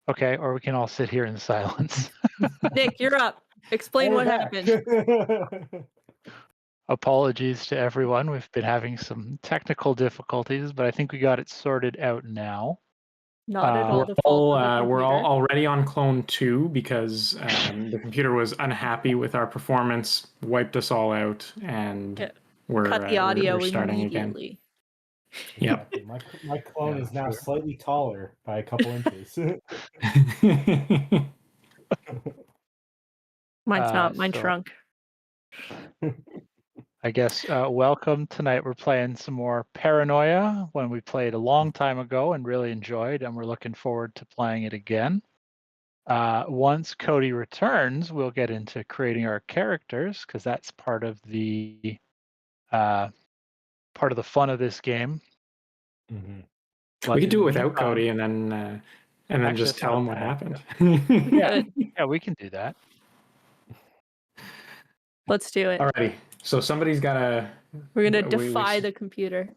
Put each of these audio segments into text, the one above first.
Okay, or we can all sit here in silence. Nick, you're up. Explain what happened. Apologies to everyone. We've been having some technical difficulties, but I think we got it sorted out now. Not at all We're the fault of the We're all computer. already on clone 2 because the computer was unhappy with our performance, wiped us all out, and Yeah. we're Cut the audio we're starting immediately. Yep. My clone Yeah, is now sure. slightly taller by a couple inches. again. Mine's not. Mine so shrunk. I guess welcome tonight. We're playing some more Paranoia, when we played a long time ago and really enjoyed, and we're looking forward to playing it again. Once Cody returns, we'll get into creating our characters because that's part of the fun of this game. Mhm. We could in do the it without meantime- Cody and then Actually, just that's tell not a him what bad happened. Yeah, we can do that. Let's do it. Alrighty. So somebody's gotta. We're gonna we- defy the computer.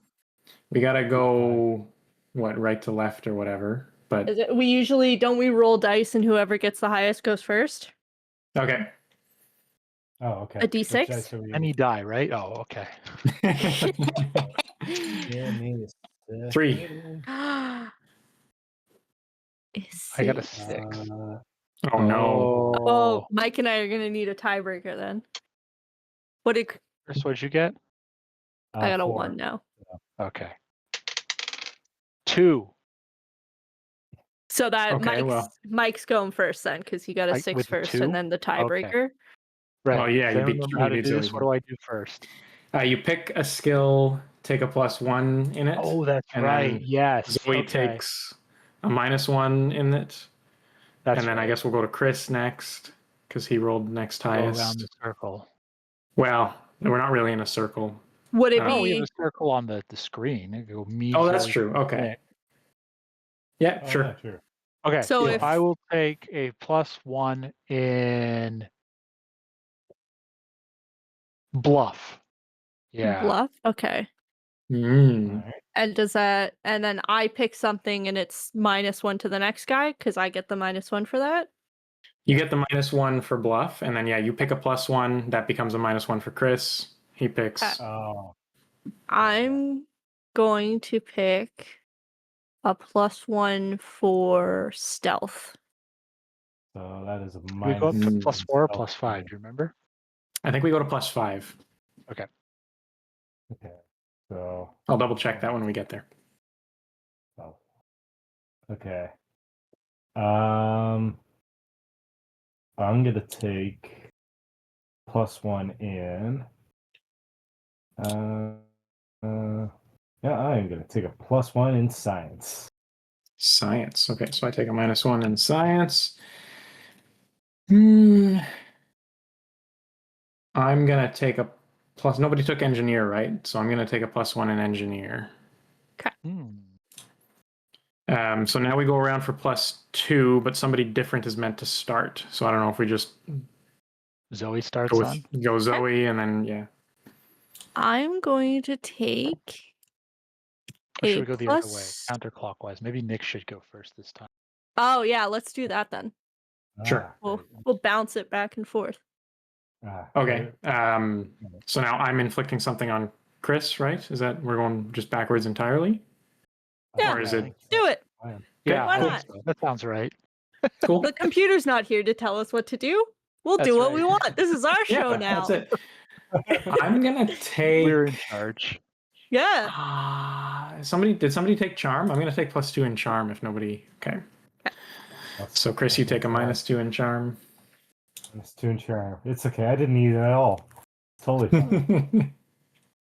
We gotta go right to left or whatever. But We usually don't we roll dice and whoever gets the highest goes first? okay. Oh, okay. A D6? Which dice are we And you die, right? Oh, okay. using? 3. I got a 6. Oh no. Oh, Mike and I are gonna need a tiebreaker then. What did Chris, what'd you get? I got a 4. 1 now. Okay. 2. So that Okay, Mike's going first then, because he got a 6 with the first 2? and then the tiebreaker. Right. Well, yeah, Does you anyone remember how to do this? What do I do first? You pick a skill, take a +1 in it. Oh, that's and right. then Yes. Zoe okay. takes a -1 in it. That's and then I guess we'll go to Chris next because he rolled next go around highest. the circle. Well, we're not really in a circle. Would it Oh, we have be a circle on the screen. It go me. Oh, that's Zoe, true. Okay. Nick. Yeah, Oh, sure. yeah, sure. Okay. So if I will take a +1 in bluff. Yeah. bluff? Okay. Mm. All right. And does that and then I pick something and it's -1 to the next guy because I get the -1 for that? You get the -1 for bluff, and then you pick a +1. That becomes a -1 for Chris. He picks. Oh, I'm going to pick a +1 for stealth. so that is a We minus. go up to +4 or stealth. +5. Do you remember? I think we go to +5. Okay. Okay. So. I'll double check that when we get there. Oh. Okay. I'm gonna take +1 in. Yeah, I'm gonna take a +1 in science. Science. Okay, so I take a -1 in science. I'm gonna take a plus. Nobody took engineer, right? So I'm gonna take a +1 in engineer. So now we go around for +2, but somebody different is meant to start. So I don't know if we just Zoe starts go, on. go Zoe and then yeah. I'm going to take Or should a we go the other way, counterclockwise? Maybe Nick should go first this time. Oh yeah, let's do that then. Sure. We'll bounce it back and forth. Okay. So now I'm inflicting something on Chris, right? Is that we're going just backwards entirely? Yeah. Or is it? Do it. Yeah, Why I think not? so. That sounds right. Cool. The computer's not here to tell us what to do. We'll That's do what right. we want. This is our show Yeah, now. that's it. I'm gonna take. We're in charge. Yeah. Did somebody take charm? I'm gonna take +2 in charm if nobody. Okay. So Chris, you take a -2 in charm. -2 in charm. It's okay. I didn't need it at all. Totally fine.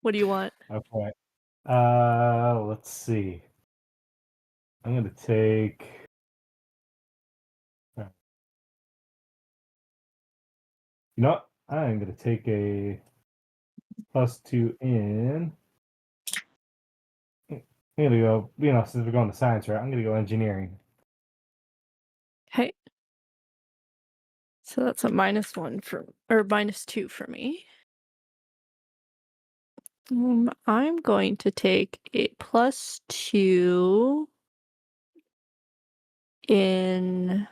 What do you want? Okay. Let's see. I'm gonna take. You know what? I'm gonna take a +2 in. I'm gonna go. Since we're going to science, right? I'm gonna go engineering. Okay. So that's a -1 or -2 for me. I'm going to take a +2 in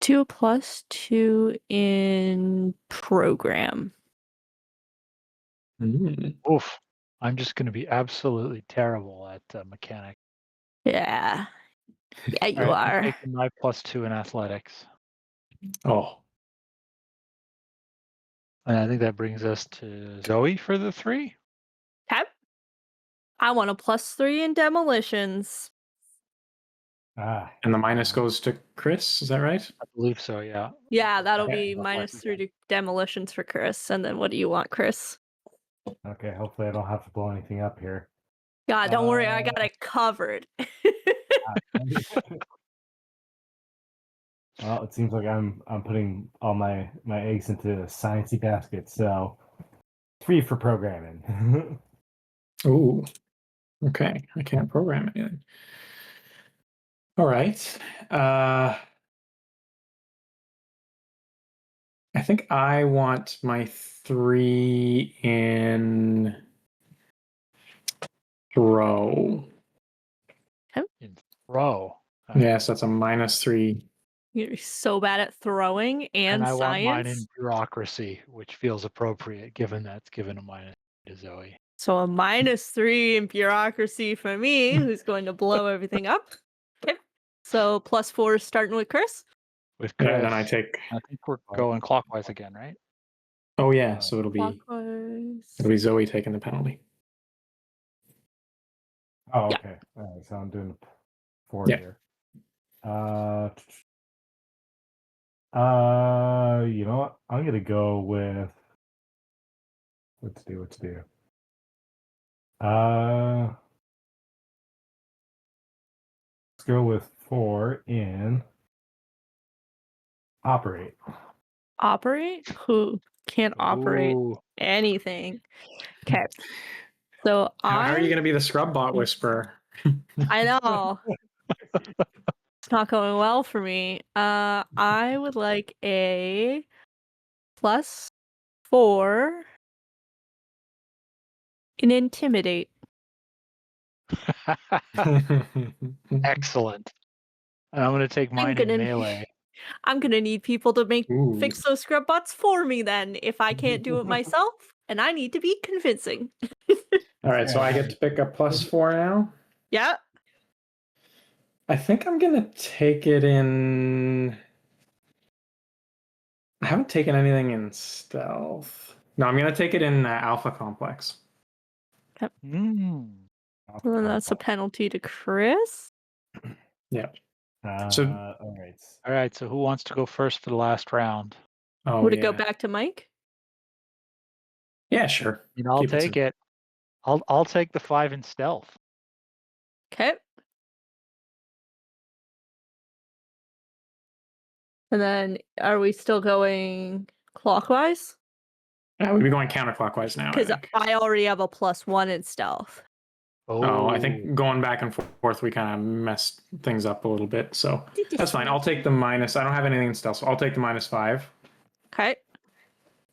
+2 in program. Oof. I'm just going to be absolutely terrible at mechanics. Yeah. Yeah, you All right, I'm are. taking my +2 in athletics. Oh, And I think that brings us to Zoe for the 3. Okay. I want a +3 in demolitions. and the minus goes to Chris. Is that right? I believe so, yeah. Yeah, that'll Okay. be -3 to demolitions for Chris. And then what do you want, Chris? Okay, hopefully I don't have to blow anything up here. God, don't worry, I got it covered. Well, it seems like I'm putting all my eggs into a sciencey basket, so 3 for programming. Ooh. Okay. I can't program anything. All right. I think I want my 3 in throw. In throw. Yes, that's a -3. You're so bad at throwing and I want mine in science. bureaucracy, which feels appropriate given that's given a minus to Zoe. So a -3 in bureaucracy for me, who's going to blow everything up. Okay. So +4 starting with Chris. With Chris, Yeah, then I take. I think we're going clockwise again, right? Oh yeah, so it'll be Clockwise. Zoe taking the penalty. Oh, Yeah. okay. All right, so I'm doing 4 Yeah. here. You know what? I'm gonna go with what to do. Let's go with 4 in operate. Operate? Who can't operate Ooh. anything? Okay. So How are you I going to be the scrub bot whisperer? I know. It's not going well for me. I would like a +4 in intimidate. Excellent. And I'm going to take mine in melee. I'm gonna need people to Ooh. fix those scrub bots for me then if I can't do it myself, and I need to be convincing. All right, so I get to pick a +4 now. Yeah. I think I'm going to take it in. I haven't taken anything in stealth. No, I'm going to take it in Alpha Complex. Mm. Well, then that's a penalty to Chris. Yeah. So All right, so who wants to go first for the last round? Oh, Would it yeah. go back to Mike? Yeah, sure. And I'll Keep it take it. I'll take the 5 in stealth. Okay. And then are we still going clockwise? We'd be going counterclockwise now. Because I already have a +1 in stealth. Oh, I think going back and forth, we kind of messed things up a little bit. So that's fine. I'll take the minus. I don't have anything in stealth, so I'll take the -5. Okay.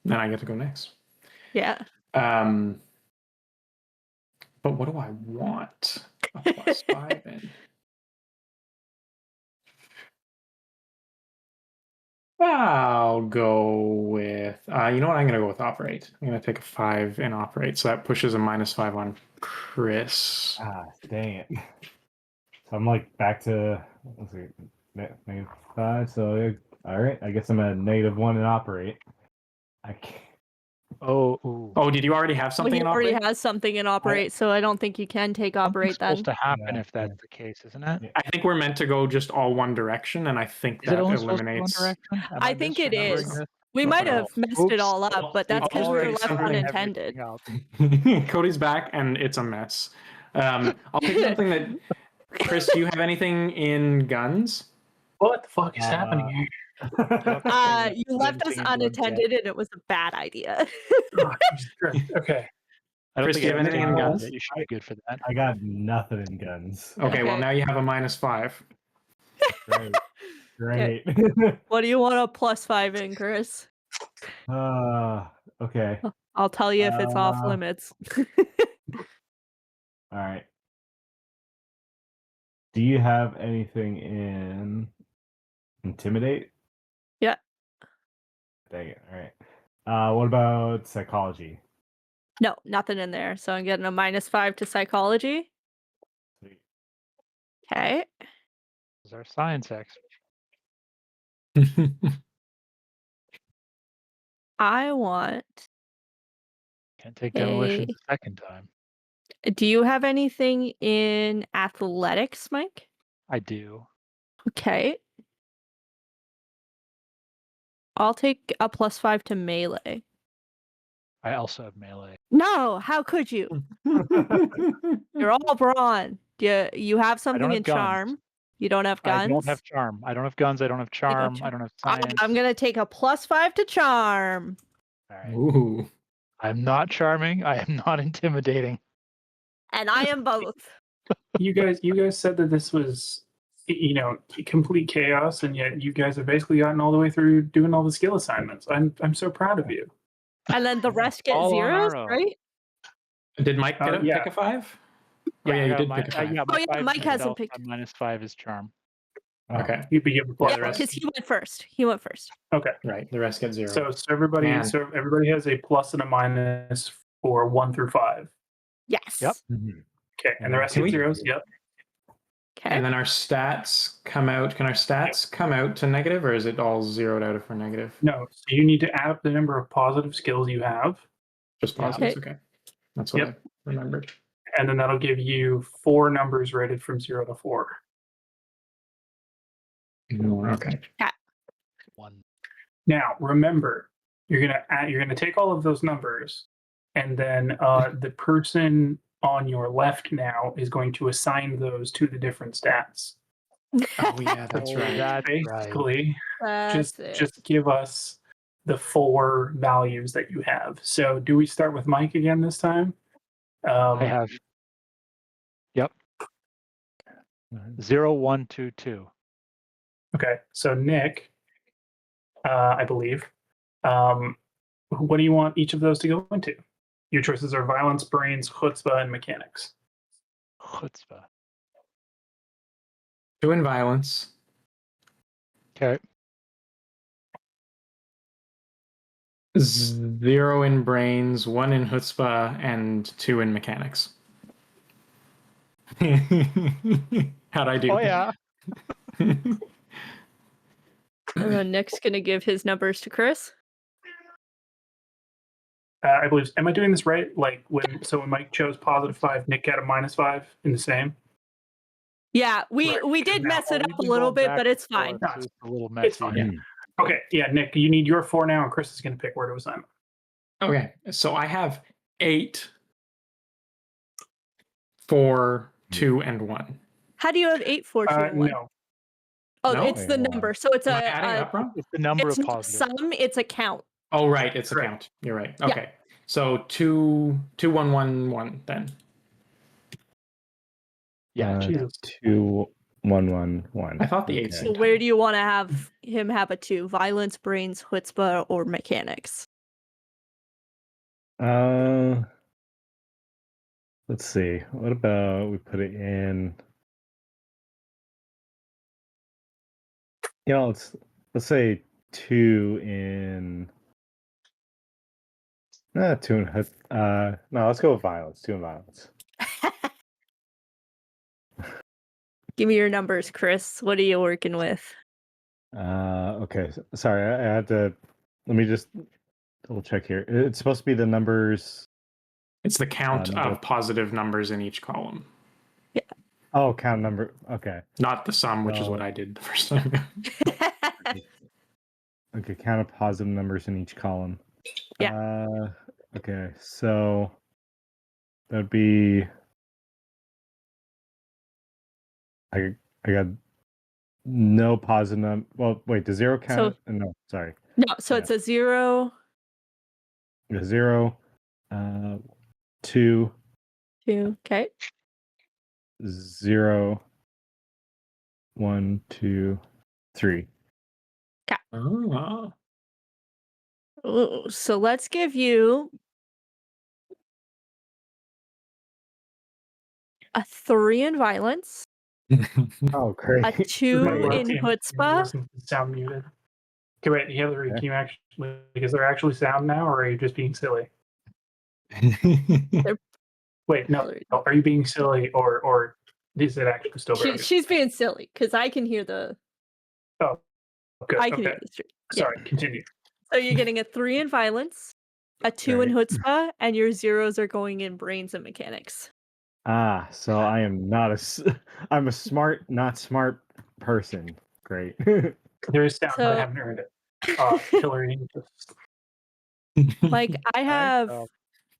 Then I get to go next. Yeah. But what do I want? A +5 in. I'll go with, you know what? I'm going to go with operate. I'm going to take a 5 in operate. So that pushes a -5 on Chris. Dang it. So I'm like back to, let's see, -5. So, all right. I guess I'm at -1 in operate. I can't. Oh, did you already have something He in already operate? has something in operate, so I don't think you can take operate then. Supposed to happen if that's the case, isn't it? I think we're meant to go just all one direction, and I think Is that it only supposed to go one eliminates. direction? Am I think it misremembering is. this? We might have messed it Oops. all up, but that's because we were left something- unintended. Cody's back, and it's a mess. I'll take something that. Chris, do you have anything in guns? What the fuck is happening here? You left us unattended, and it was a bad idea. Oh, Jesus Christ. Okay. I don't Chris, think do you have anything in guns? You should be good for that. I got nothing in guns. Okay, well Okay. now you have a -5. Great. What do you want a +5 in, Chris? All Okay. I'll tell you if it's off Uh, limits. All right. Do you have anything in intimidate? Yeah. Dang it. All right. What about psychology? No, nothing in there. So I'm getting a -5 to psychology. Sweet. Okay. Is our science expert. I want Can't take a. demolition the second time. Do you have anything in athletics, Mike? I do. Okay. I'll take a +5 to melee. I also have melee. No, how could you? You're all brawn. You have something have in guns. charm. You don't have I guns. don't have charm. I don't have guns. I don't have You don't charm. char- I don't have I- science. I'm gonna take a +5 to charm. All right. Ooh. I'm not charming. I am not intimidating. And I am both. You guys said that this was, complete chaos, and yet you guys have basically gotten all the way through doing all the skill assignments. I'm so proud of you. And then the rest get All on zeros, our own. right? Did Mike Yeah. pick a 5? Yeah, Oh, yeah, I you got did my, pick a 5. yeah, Oh, yeah, five Mike is hasn't stealth, picked- my -5 is charm. Oh. Okay, You give a plus Yeah, the the rest. Because he went first. He went first. Okay. right. The rest get 0. So everybody Man. has a plus and a minus for 1 through 5. Yes. Yep. Mhm. Okay, and the rest Can get we- zeros. Yep. Okay. And then our stats come out. Can our stats come out to negative, or is it all zeroed out if we're negative? No, so you need to add up the number of positive skills you have, Just Yeah. positives. Okay. That's what I remembered. and then that'll give you 4 numbers rated from 0 to 4. Okay. One. Now, remember, you're gonna take all of those numbers, and then the person on your left now is going to assign those to the different stats. Oh yeah, that's Oh, right. That's right. Basically, That's it. just give us the 4 values that you have. So, do we start with Mike again this time? I have. Yep. Mhm. 0, 1, 2, 2. Okay, so Nick, I believe. What do you want each of those to go into? Your choices are violence, brains, chutzpah, and mechanics. Chutzpah. 2 in violence. Okay. 0 in brains, 1 in chutzpah, and 2 in mechanics. How'd I do? Oh yeah. And then Nick's gonna give his numbers to Chris. I believe. Am I doing this right? Like when Mike chose +5, Nick got a -5 in the same. Yeah, we Right, did now mess it We've up a been little going bit, back but and it's fine. forth, so it's a little It's messy. fine. Okay, yeah, Nick, you need your 4 now, and Chris is going to pick where to assign. Okay, so I have 8, 4, 2, and 1. How do you have 8, 4, 2, and 1? No, Oh, No? it's the Wait, hold number. on. So it's Am I adding a up wrong? It's the number it's of not positives. sum, it's a count. Oh, right, it's a Correct. count. You're right. Yeah. Okay, so 2, 2, 1, 1, 1. Then Yeah. Jesus. 2, 1, 1, 1. I thought the 8 Okay. So where do you want to have him have a 2? Violence, brains, chutzpah, or mechanics? Let's see. What about we put it in? Let's say 2 in. 2 in. No, let's go with violence. 2 in violence. Give me your numbers, Chris. What are you working with? Okay. Sorry, I had to. Let me just double check here. It's supposed to be the numbers. it's the count number. of positive numbers in each column, Oh, count number. Okay. not the sum, which is what Oh. I did the first time. Okay, count of positive numbers in each column. Yeah. Okay, so that'd be. I got no positive. Well, wait, the 0 count? No, sorry. No, so it's a 0, The 0, 2, 2. Okay. 0, 1, 2, 3. Oh. Ooh, so let's give you a 3 in violence, Oh, great. a 2 in chutzpah. Listen, sound muted. Okay, wait, Hillary, Okay. can you actually? Is there actually sound now, or are you just being silly? Wait, no. Hillary. Are you being silly, or is it actually still broken? She's being silly because I can hear the. Oh, good. I can Okay. hear the stream. Yeah. Sorry. Continue. So you're getting a 3 in violence, a 2 in Right. chutzpah, and your zeros are going in brains and mechanics. So I am not I'm a smart, not smart person. Great. There is sound, but I So- haven't heard it. Hillary, just Like I have so-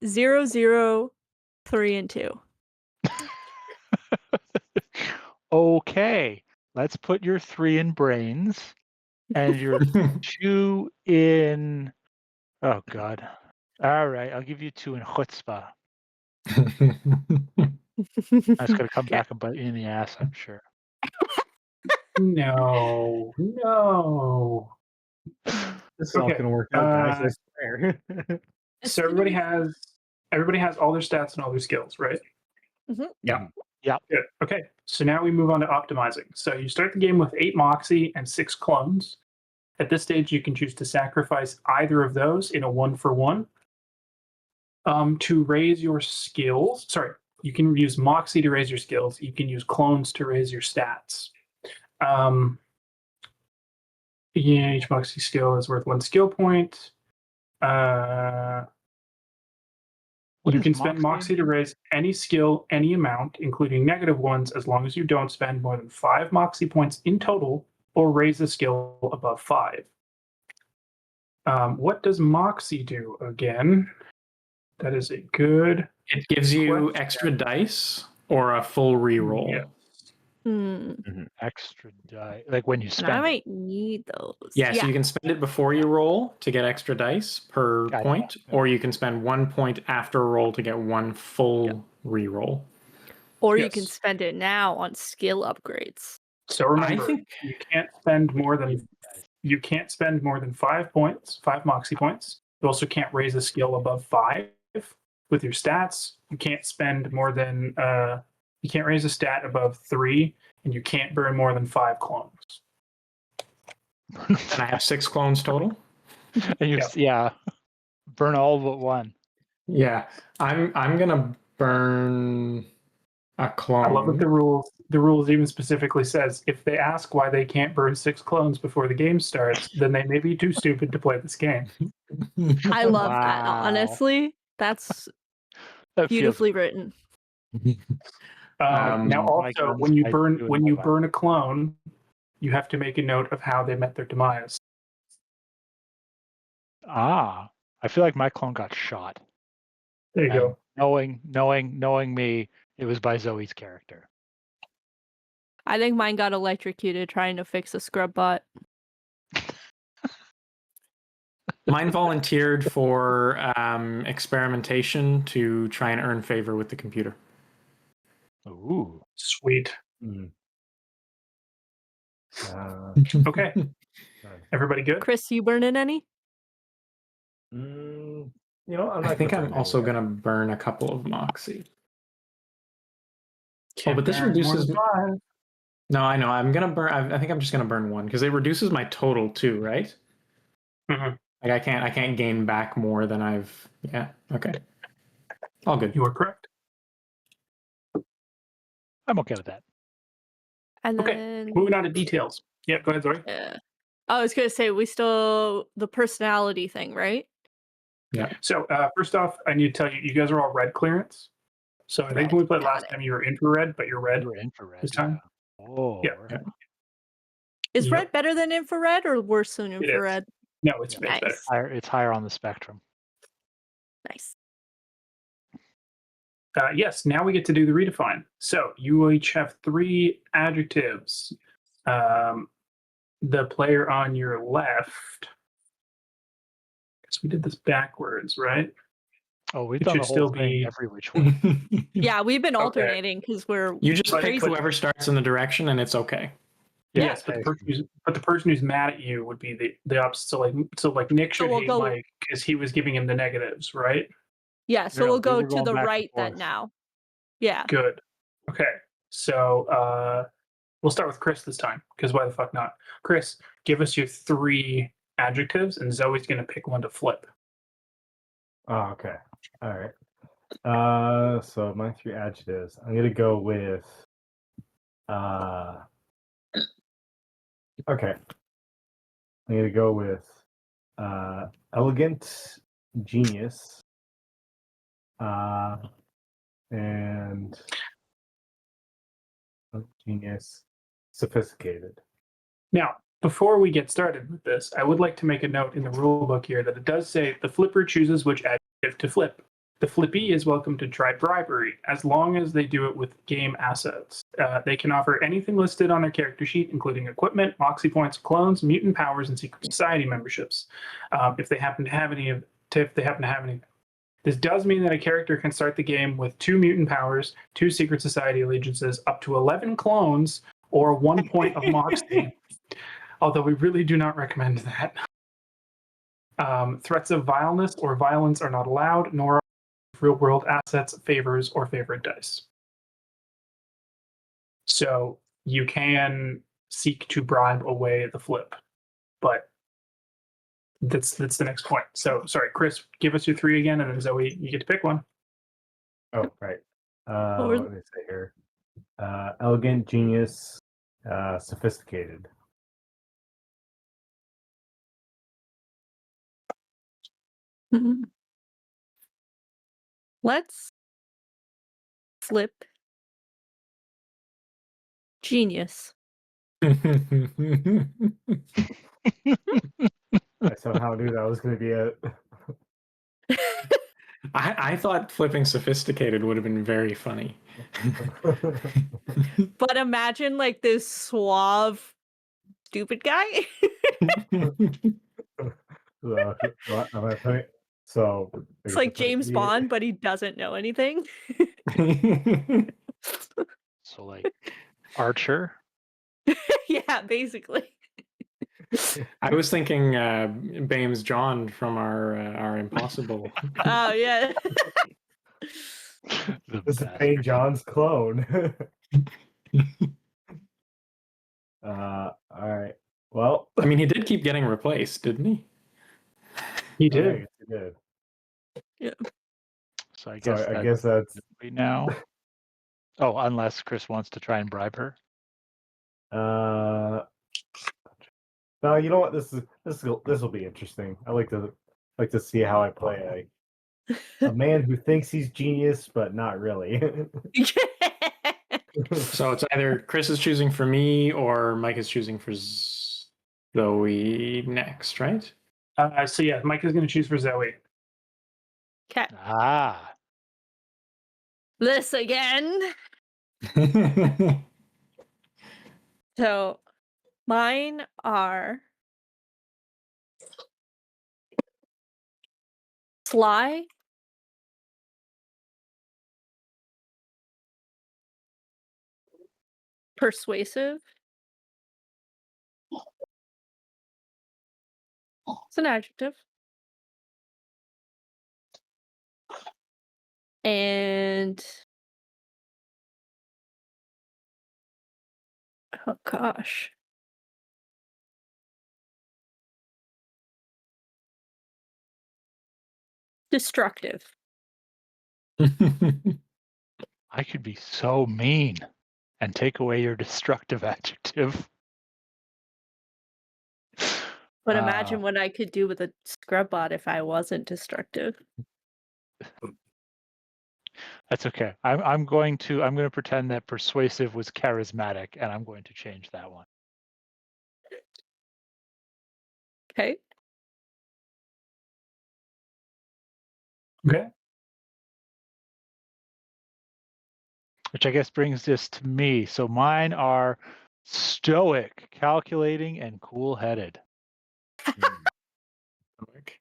0, 0, 3, and 2. Okay, let's put your 3 in brains and your 2 in. Oh God. All right, I'll give you 2 in chutzpah. That's gonna come Okay. back and bite you in the ass, I'm sure. no. This is all Okay, gonna work out, guys. I swear. So everybody has all their stats and all their skills, right? Yeah. Good. Okay. So now we move on to optimizing. So you start the game with 8 Moxie and 6 clones. At this stage, you can choose to sacrifice either of those in a 1-for-1. To raise your skills, sorry, you can use Moxie to raise your skills. You can use clones to raise your stats. Each Moxie skill is worth 1 skill point. What You is can spend Moxie to again? raise any skill, any amount, including negative ones, as long as you don't spend more than 5 Moxie points in total or raise a skill above 5. What does Moxie do again? That is a good. It gives you question. extra dice or a full reroll. Yeah. Hmm. Extra die, like when you And I spend it. might need those. Yeah, so you can spend it before you roll to get extra dice per Gotcha. point, or you can spend 1 point after a roll to get 1 full reroll. Or you can Yes. spend it now on skill upgrades. So remember, think- you can't spend more than 5 points, 5 Moxie points. You also can't raise a skill above 5 with your stats. You can't spend more than you can't raise a stat above 3, and you can't burn more than 5 clones. And I have 6 clones total. And you, yeah, burn all but one. Yeah, I'm gonna burn a clone. I love that the rules even specifically says if they ask why they can't burn 6 clones before the game starts, then they may be too stupid to play this game. I love that, Wow. honestly. That's That feels beautifully written. Now, my also, guns when you might burn do when all you that. burn a clone, you have to make a note of how they met their demise. I feel like my clone got shot. There you go. Knowing me, it was by Zoe's character. I think mine got electrocuted trying to fix a scrub bot. Mine volunteered for experimentation to try and earn favor with the computer. Ooh. Sweet. Okay. Nice. Everybody good? Chris, you burning any? You know, I'm I not think gonna I'm burn also any yet. gonna burn a couple of Moxie. Can't but this burn more reduces- than 5. No, I know. I'm gonna burn. I think I'm just gonna burn one because it reduces my total too, right? Mhm. Like I can't gain back more than I've. Yeah. Okay. All good. You are correct. I'm okay with that. And Okay, then Moving on to details. Yeah, go ahead, Zoe. I was gonna say we still the personality thing, right? So first off, I need to tell you, you guys are all red clearance. So I think Red, when we played got last it. time, you were infrared, but you're red. You were infrared this time? Yeah. Oh, Yeah. right. Is Yep. red better than infrared or worse than is. infrared? No, it's Yeah. better. Nice. It's higher on the spectrum. Nice. Yes, now we get to do the redefine. So you each have 3 adjectives. The player on your left. Guess we did this backwards, right? Oh, we've It done should the whole still thing be- every which way. Yeah, we've been Okay. alternating because we're You just But- pick but- whoever starts in the direction, and it's okay. Yeah. Yes, but the person who's mad at you would be the opposite. So like Nick should we'll hate go- Mike because he was giving him the negatives, right? Yeah, so Yeah, we'll we go were to going the back and right then forth. now. Yeah. Good. Okay. So we'll start with Chris this time, because why the fuck not? Chris, give us your 3 adjectives, and Zoe's gonna pick one to flip. Oh, okay. All right. So my 3 adjectives. I'm gonna go with. Okay. I'm gonna go with elegant, genius, and genius, sophisticated. Now, before we get started with this, I would like to make a note in the rule book here that it does say the flipper chooses which adjective to flip. The flippee is welcome to try bribery as long as they do it with game assets. They can offer anything listed on their character sheet, including equipment, moxie points, clones, mutant powers, and secret society memberships. If they happen to have any. This does mean that a character can start the game with 2 mutant powers, 2 secret society allegiances, up to 11 clones, or 1 point of moxie. Although we really do not recommend that. Threats of vileness or violence are not allowed, nor are real-world assets, favors, or favorite dice. So you can seek to bribe away the flip, but that's the next point. So, sorry, Chris, give us your 3 again, and then Zoe, you get to pick one. Oh, right. Or- What did I say here? Elegant, genius, sophisticated. Let's flip genius. I somehow knew that was going to be it. I thought flipping sophisticated would have been very funny. But imagine like this suave, stupid guy. So It's like James Bond, but he doesn't know anything. So like Archer. Yeah, basically. I was thinking Bames John from our Impossible. Oh yeah. The This is best. Payne John's clone. All right. Well, I mean, he did keep getting replaced, didn't he? He I did. guess he did. So I So guess I guess that's. we now. Oh, unless Chris wants to try and bribe her. No, you know what? This will be interesting. I like to see how I play a man who thinks he's genius, but not really. So it's either Chris is choosing for me or Mike is choosing for Zoe next, right? So yeah, Mike is going to choose for Zoe. Okay. Ah. This again. So mine are sly, persuasive. It's an adjective. And oh gosh. Destructive. I could be so mean and take away your destructive adjective. But imagine what I could do with a scrub bot if I wasn't destructive. That's okay. I'm going to pretend that persuasive was charismatic, and I'm going to change that one. Okay. Okay. Which I guess brings this to me. So mine are stoic, calculating, and cool-headed.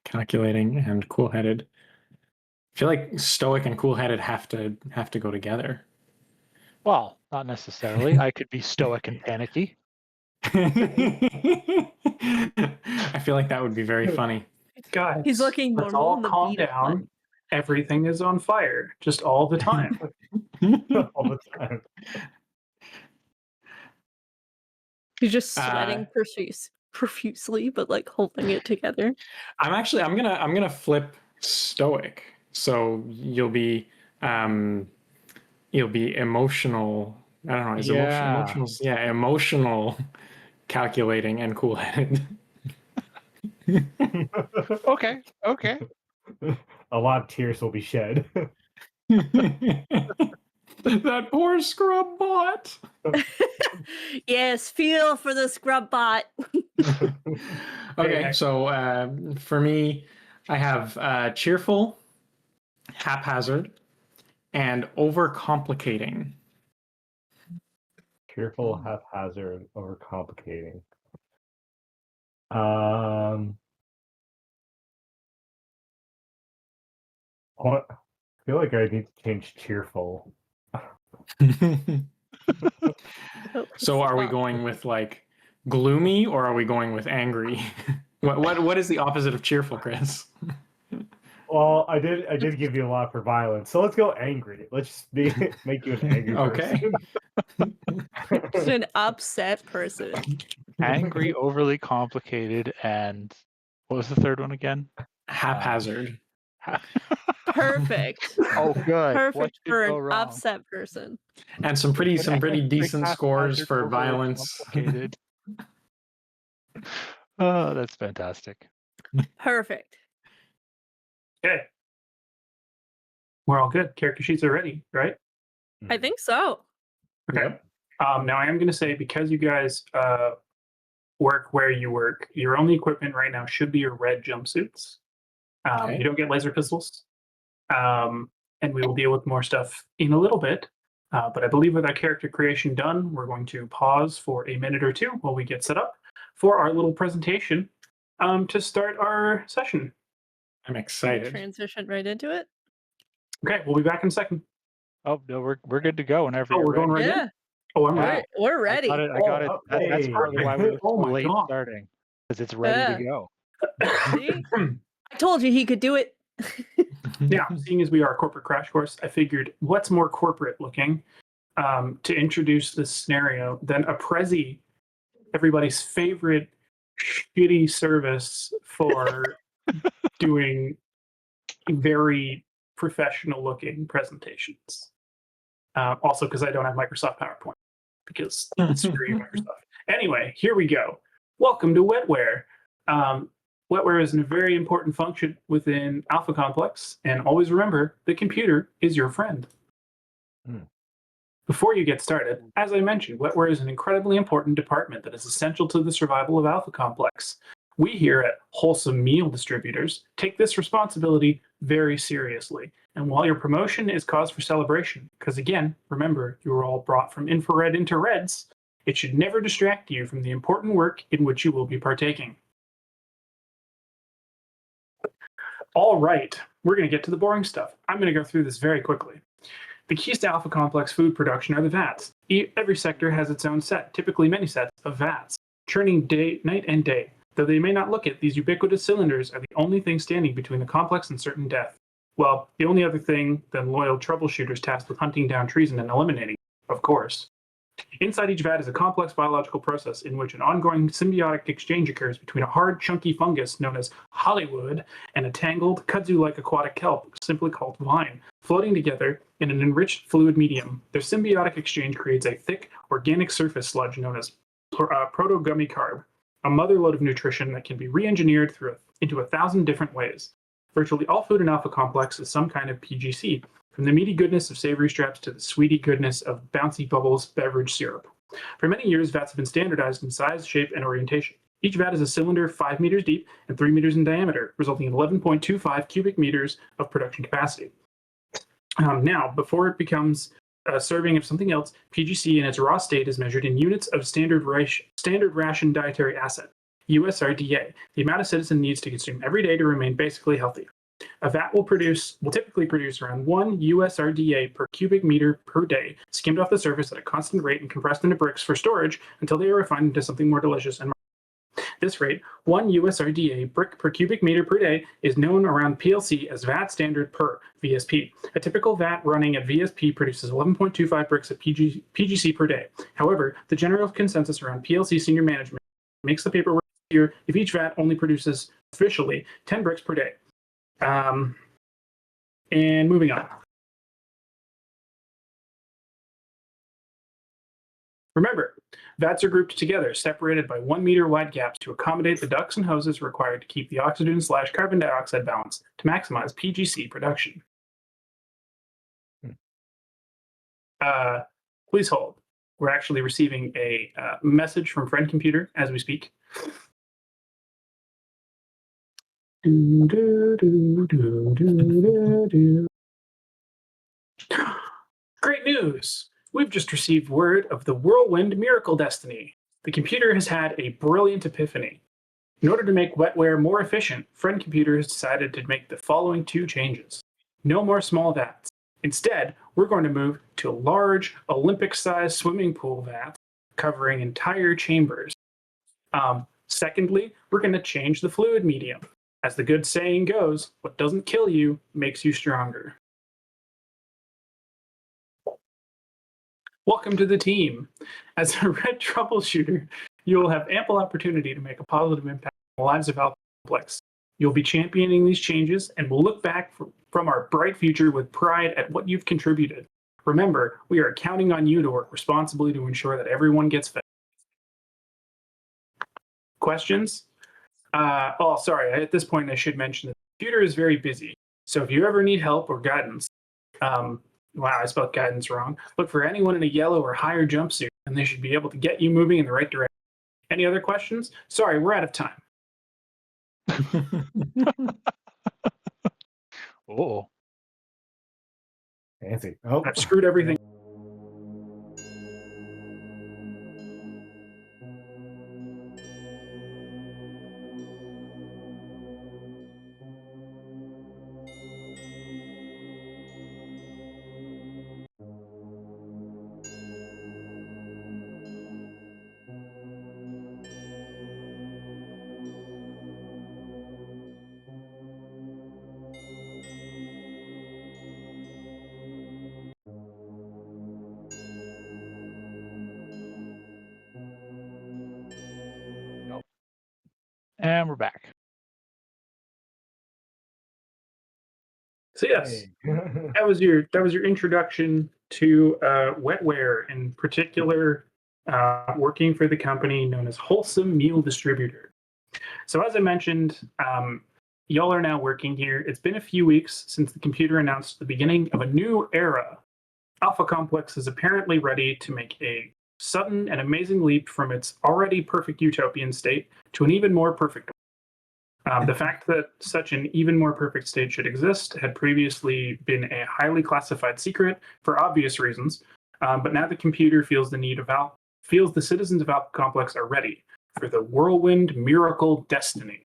Calculating and cool-headed. I feel like stoic and cool-headed have to go together. Well, not necessarily. I could be stoic and panicky. I feel like that would be very funny. Guys, He's looking let's normal all and the calm beat is down. fun. Everything is on fire, just all the time. All the time. He's just sweating profusely, but like holding it together. I'm gonna flip stoic. So you'll be emotional. I don't know. Is Yeah. emotional, calculating, and cool-headed. Okay. Okay. A lot of tears will be shed. That poor scrub bot. Yes, feel for the scrub bot. Okay, Hey. so for me, I have cheerful, haphazard, and overcomplicating. Careful, haphazard, overcomplicating. I feel like I need to change cheerful. So are we Stop. going with like gloomy or are we going with angry? What is the opposite of cheerful, Chris? Well, I did give you a lot for violence, so let's go angry. Let's just make you an angry Okay. person. Just an upset person. Angry, overly complicated, and what was the third one again? Haphazard. Perfect. Oh, good. What Perfect could for go an wrong? upset person. And some pretty decent scores Haphazard, for overly violence. complicated. Oh, that's fantastic. Perfect. Okay. We're all good. Character sheets are ready, right? I think so. Okay. Yep. Now I am going to say, because you guys work where you work, your only equipment right now should be your red jumpsuits. Okay. You don't get laser pistols. And we will deal with more stuff in a little bit. But I believe with our character creation done, we're going to pause for a minute or two while we get set up for our little presentation to start our session. I'm excited. Transition right into it. Okay, we'll be back in a second. Oh no, we're good to go whenever Oh, you're we're going ready. right Yeah, in? Oh, I'm Yeah. ready. we're ready. I got it. Oh, That's hey. partly why we were Oh so my late God. starting, because it's ready to go. See? I told you he could do it. Now, seeing as we are a corporate crash course, I figured what's more corporate looking to introduce this scenario than a Prezi, everybody's favorite shitty service for doing very professional looking presentations. Also, because I don't have Microsoft PowerPoint, because screw you, Microsoft. Anyway, here we go. Welcome to Wetware. Wetware is a very important function within Alpha Complex, and always remember, the computer is your friend. Before you get started, as I mentioned, Wetware is an incredibly important department that is essential to the survival of Alpha Complex. We here at Wholesome Meal Distributors take this responsibility very seriously. And while your promotion is cause for celebration, because again, remember, you were all brought from infrared into reds, it should never distract you from the important work in which you will be partaking. All right, we're going to get to the boring stuff. I'm going to go through this very quickly. The keys to Alpha Complex food production are the vats. Every sector has its own set, typically many sets, of vats, churning night and day. Though they may not look it, these ubiquitous cylinders are the only thing standing between the complex and certain death. Well, the only other thing than loyal troubleshooters tasked with hunting down treason and eliminating, of course. Inside each vat is a complex biological process in which an ongoing symbiotic exchange occurs between a hard, chunky fungus known as Hollywood and a tangled, kudzu-like aquatic kelp, simply called vine, floating together in an enriched fluid medium. Their symbiotic exchange creates a thick, organic surface sludge known as proto-gummy carb, a mother lode of nutrition that can be re-engineered into 1,000 different ways. Virtually all food in Alpha Complex is some kind of PGC, from the meaty goodness of savory straps to the sweetie goodness of bouncy bubbles beverage syrup. For many years, vats have been standardized in size, shape, and orientation. Each vat is a cylinder 5 meters deep and 3 meters in diameter, resulting in 11.25 cubic meters of production capacity. Now, before it becomes a serving of something else, PGC in its raw state is measured in units of standard ration dietary asset, USRDA, the amount a citizen needs to consume every day to remain basically healthy. A vat will typically produce around 1 USRDA per cubic meter per day, skimmed off the surface at a constant rate and compressed into bricks for storage until they are refined into something more delicious and this rate, 1 USRDA brick per cubic meter per day, is known around PLC as VAT standard per VSP. A typical VAT running at VSP produces 11.25 bricks at PGC per day. However, the general consensus around PLC senior management makes the paperwork easier if each VAT only produces officially 10 bricks per day. And moving on. Remember, vats are grouped together, separated by 1 meter wide gaps to accommodate the ducts and hoses required to keep the oxygen/carbon dioxide balance to maximize PGC production. Please hold. We're actually receiving a message from Friend Computer as we speak. Great news! We've just received word of the Whirlwind Miracle Destiny. The computer has had a brilliant epiphany. In order to make wetware more efficient, Friend Computer has decided to make the following 2 changes. No more small vats. Instead, we're going to move to large, Olympic-sized swimming pool vats covering entire chambers. Secondly, we're going to change the fluid medium. As the good saying goes, what doesn't kill you makes you stronger. Welcome to the team. As a red troubleshooter, you will have ample opportunity to make a positive impact on the lives of Alpha Complex. You'll be championing these changes and will look back from our bright future with pride at what you've contributed. Remember, we are counting on you to work responsibly to ensure that everyone gets fed. Questions? Sorry, at this point I should mention that the computer is very busy. So if you ever need help or guidance, wow, I spelled guidance wrong. Look for anyone in a yellow or higher jumpsuit, and they should be able to get you moving in the right direction. Any other questions? Sorry, we're out of time. Oh, Fancy. Oh, I've screwed everything. and we're back. So yes, hey. that was your introduction to wetware, in particular, working for the company known as Wholesome Meal Distributor. So as I mentioned, y'all are now working here. It's been a few weeks since the computer announced the beginning of a new era. Alpha Complex is apparently ready to make a sudden and amazing leap from its already perfect utopian state to an even more perfect one. The fact that such an even more perfect state should exist had previously been a highly classified secret for obvious reasons, but now the computer feels the citizens of Alpha Complex are ready for the Whirlwind Miracle Destiny.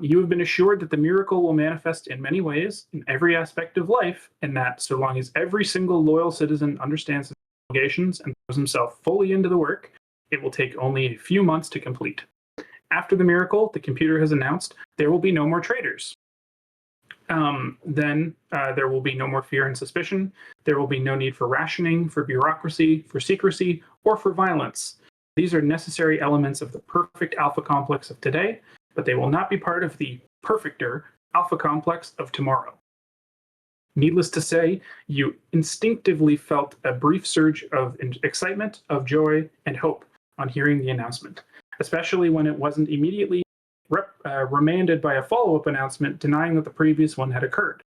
You have been assured that the miracle will manifest in many ways in every aspect of life, and that so long as every single loyal citizen understands his obligations and throws himself fully into the work, it will take only a few months to complete. After the miracle, the computer has announced there will be no more traitors. Then there will be no more fear and suspicion. There will be no need for rationing, for bureaucracy, for secrecy, or for violence. These are necessary elements of the perfect Alpha Complex of today, but they will not be part of the perfecter Alpha Complex of tomorrow. Needless to say, you instinctively felt a brief surge of excitement, of joy, and hope on hearing the announcement, especially when it wasn't immediately remanded by a follow-up announcement denying that the previous one had occurred.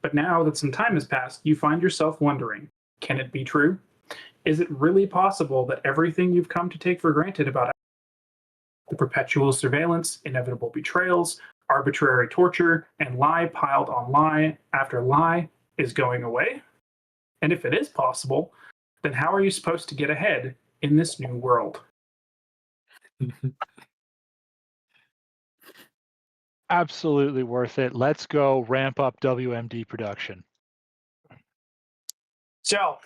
But now that some time has passed, you find yourself wondering, can it be true? Is it really possible that everything you've come to take for granted about the perpetual surveillance, inevitable betrayals, arbitrary torture, and lie piled on lie after lie is going away? And if it is possible, then how are you supposed to get ahead in this new world? Absolutely worth it. Let's go ramp up WMD production. So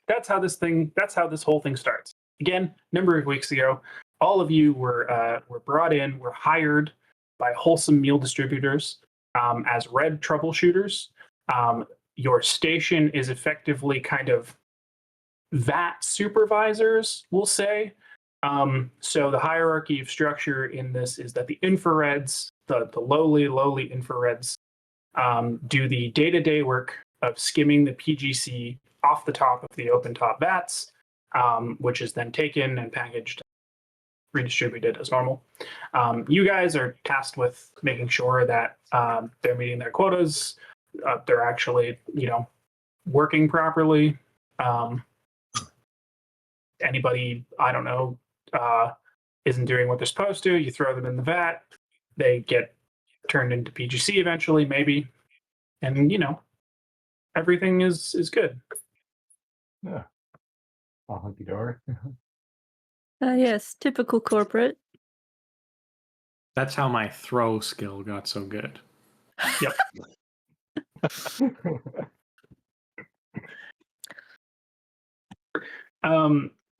that's how this whole thing starts. Again, a number of weeks ago, all of you were brought in, were hired by Wholesome Meal Distributors as red troubleshooters. Your station is effectively kind of VAT supervisors, we'll say. So the hierarchy of structure in this is that the infrareds, the lowly infrareds, do the day-to-day work of skimming the PGC off the top of the open top vats, which is then taken and packaged, redistributed as normal. You guys are tasked with making sure that they're meeting their quotas, they're actually, working properly. Anybody, I don't know, isn't doing what they're supposed to, you throw them in the vat, they get turned into PGC eventually, maybe, and everything is good. Yeah. All hunky dory. Yes, typical corporate. That's how my throw skill got so good. Yep.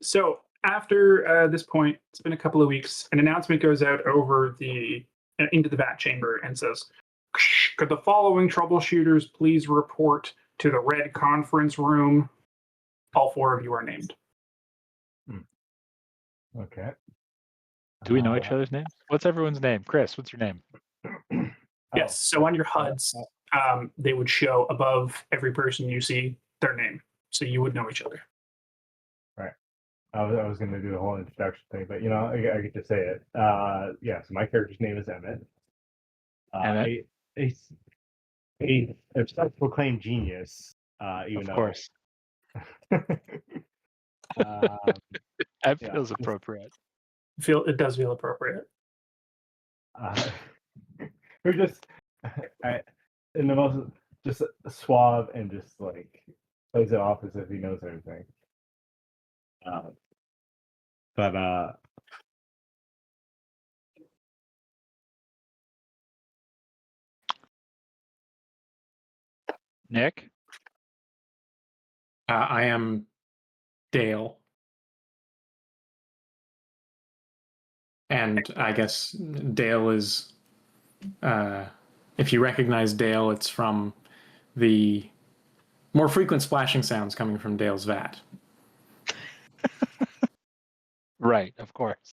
So after this point, it's been a couple of weeks. An announcement goes out into the VAT chamber and says, "Could the following troubleshooters please report to the red conference room?" All 4 of you are named. Okay. Do we know each other's names? What's everyone's name? Chris, what's your name? Yes. So on your HUDs, they would show above every person you see their name, so you would know each other. Right. I was going to do the whole introduction thing, but I could just say it. Yeah. So my character's name is Emmett. Emmett? A self-proclaimed genius. Even Of course. That feels appropriate. It does feel appropriate. We're just in the most just suave and just like plays it off as if he knows everything. But Nick? I am Dale. And I guess Dale is, if you recognize Dale, it's from the more frequent splashing sounds coming from Dale's vat. Right, of course.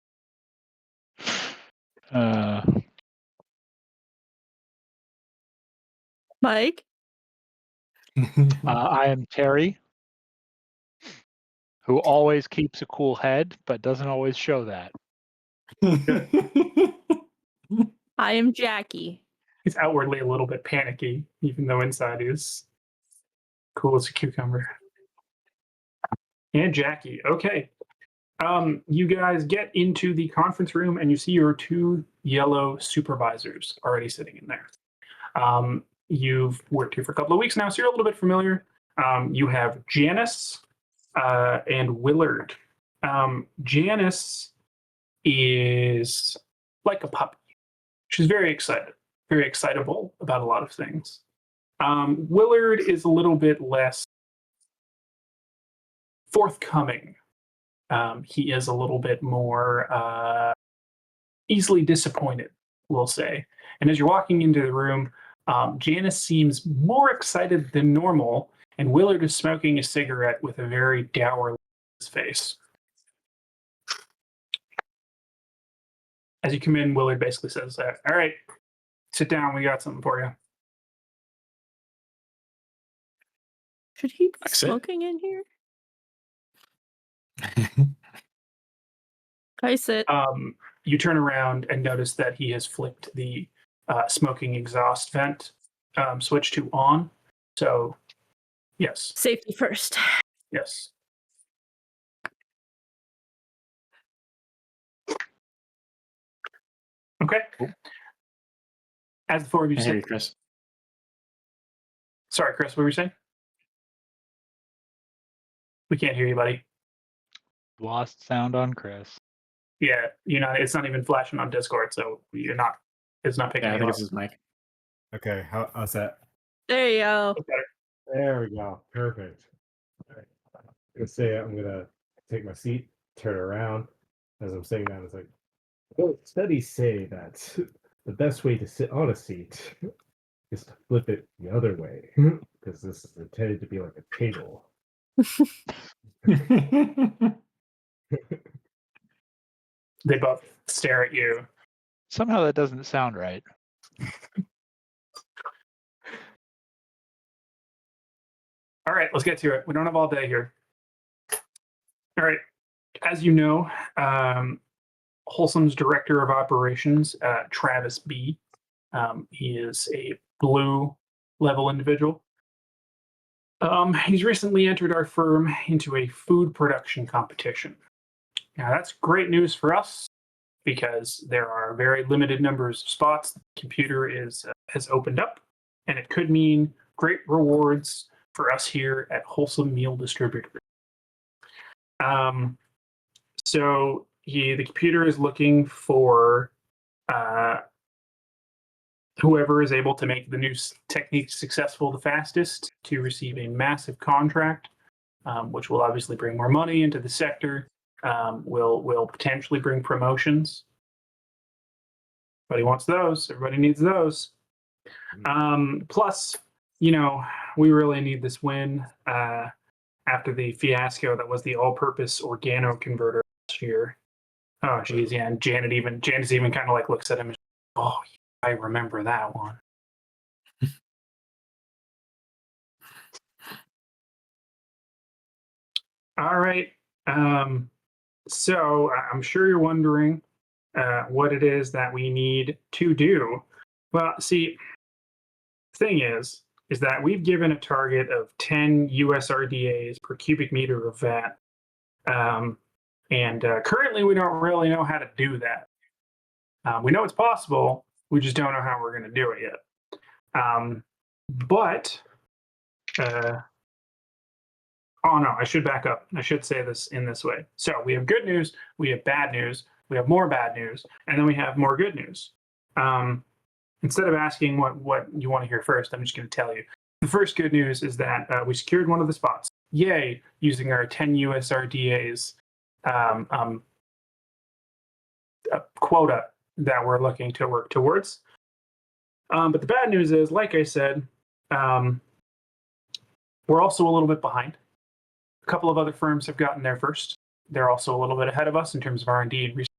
Mike? I am Terry, who always keeps a cool head, but doesn't always show that. I am Jackie. He's outwardly a little bit panicky, even though inside he's cool as a cucumber. And Jackie. Okay. You guys get into the conference room and you see your 2 yellow supervisors already sitting in there. You've worked here for a couple of weeks now, so you're a little bit familiar. You have Janice and Willard. Janice is like a puppy. She's very excited, very excitable about a lot of things. Willard is a little bit less forthcoming. He is a little bit more easily disappointed, we'll say. And as you're walking into the room, Janice seems more excited than normal, and Willard is smoking a cigarette with a very dour look on his face. As you come in, Willard basically says, "All right, sit down. We got something for you." Should he be I sit. smoking in here? I sit. You turn around and notice that he has flipped the smoking exhaust vent switch to on. So, yes. Safety first. Yes. Okay. Cool. As the 4 of you I hear you, sit. Chris. Sorry, Chris, what were you saying? We can't hear you, buddy. Lost sound on Chris. Yeah, it's not even flashing on Discord, so you're not It's not picking Yeah, I you think up. it's his mic. Okay, how's that? There you go. It's better. There we go. Perfect. All right. I'm gonna say I'm gonna take my seat, turn around. As I'm sitting down, it's like, well, studies say that the best way to sit on a seat is to flip it the other way, because this is intended to be like a table. They both stare at you. Somehow that doesn't sound right. All right, let's get to it. We don't have all day here. All right. As you know, Wholesome's director of operations, Travis B. He is a blue level individual. He's recently entered our firm into a food production competition. Now, that's great news for us because there are very limited numbers of spots the computer has opened up, and it could mean great rewards for us here at Wholesome Meal Distributor. So the computer is looking for whoever is able to make the new technique successful the fastest to receive a massive contract, which will obviously bring more money into the sector. Will potentially bring promotions. Everybody wants those. Everybody needs those. Plus, we really need this win after the fiasco that was the all-purpose organo converter last year. Oh, geez, yeah. And Janice even kind of like looks at him. And, oh, I remember that one. All right. So I'm sure you're wondering what it is that we need to do. Well, see, the thing is that we've given a target of 10 USRDAs per cubic meter of VAT. And currently, we don't really know how to do that. We know it's possible. We just don't know how we're going to do it yet. Oh no, I should back up. I should say this in this way. So we have good news, we have bad news, we have more bad news, and then we have more good news. Instead of asking what you want to hear first, I'm just going to tell you. The first good news is that we secured one of the spots. Yay, using our 10 USRDAs quota that we're looking to work towards. But the bad news is, like I said, we're also a little bit behind. A couple of other firms have gotten there first. They're also a little bit ahead of us in terms of R&D and research.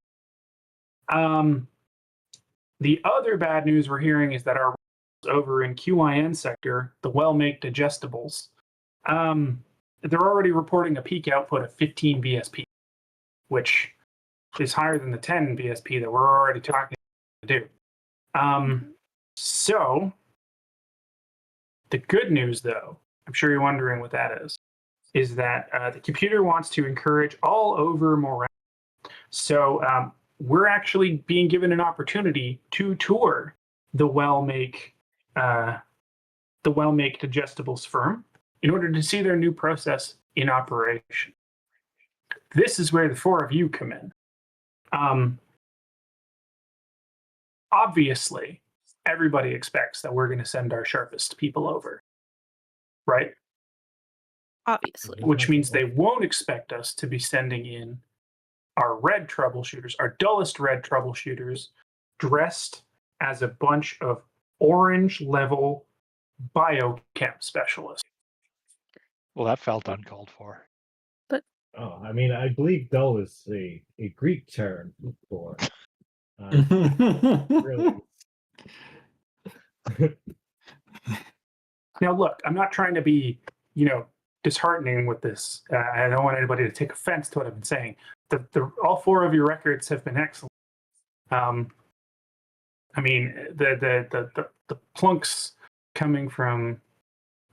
The other bad news we're hearing is that our over in QIN sector, the well-make digestibles, they're already reporting a peak output of 15 VSP, which is higher than the 10 VSP that we're already talking to do. So the good news, though, I'm sure you're wondering what that is that the computer wants to encourage all over morale. So we're actually being given an opportunity to tour the well-make digestibles firm in order to see their new process in operation. This is where the four of you come in. Obviously, everybody expects that we're going to send our sharpest people over, right? Obviously. Which means they won't expect us to be sending in our red troubleshooters, our dullest red troubleshooters, dressed as a bunch of orange level biochem specialists. Well, that felt uncalled for. Oh, I mean, I believe dull is a Greek term for really. Now, look, I'm not trying to be, disheartening with this. I don't want anybody to take offense to what I've been saying. All four of your records have been excellent. I mean, the plunks coming from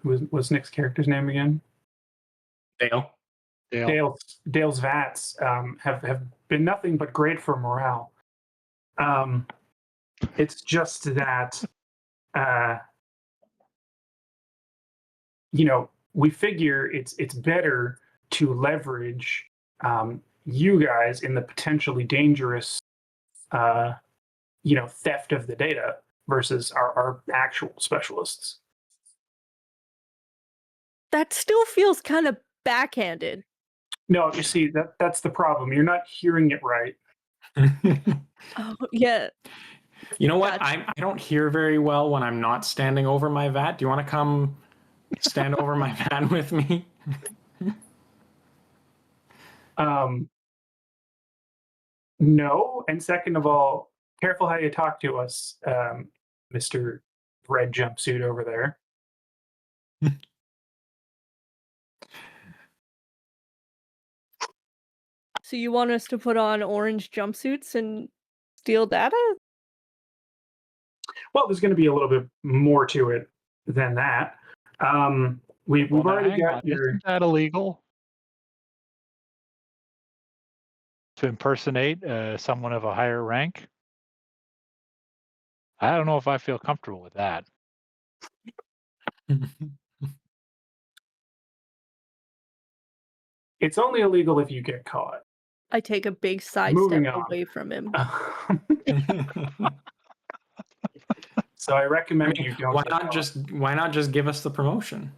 what's Nick's character's name again? Dale. Dale's VATs have been nothing but great for morale. It's just that we figure it's better to leverage you guys in the potentially dangerous theft of the data versus our actual specialists. That still feels kind of backhanded. No, you see, that's the problem. You're not hearing it right. Oh, yeah. You know what? Gotcha. I don't hear very well when I'm not standing over my vat. Do you want to come stand over my vat with me? No, and second of all, careful how you talk to us, Mr. Red Jumpsuit over there. So you want us to put on orange jumpsuits and steal data? Well, there's going to be a little bit more to it than that. We've Well, now, already hang got on. your. Isn't that illegal? To impersonate someone of a higher rank? I don't know if I feel comfortable with that. It's only illegal if you get caught. I take a big sidestep Moving on. away from him. So I recommend you don't. Why get not caught. just give us the promotion?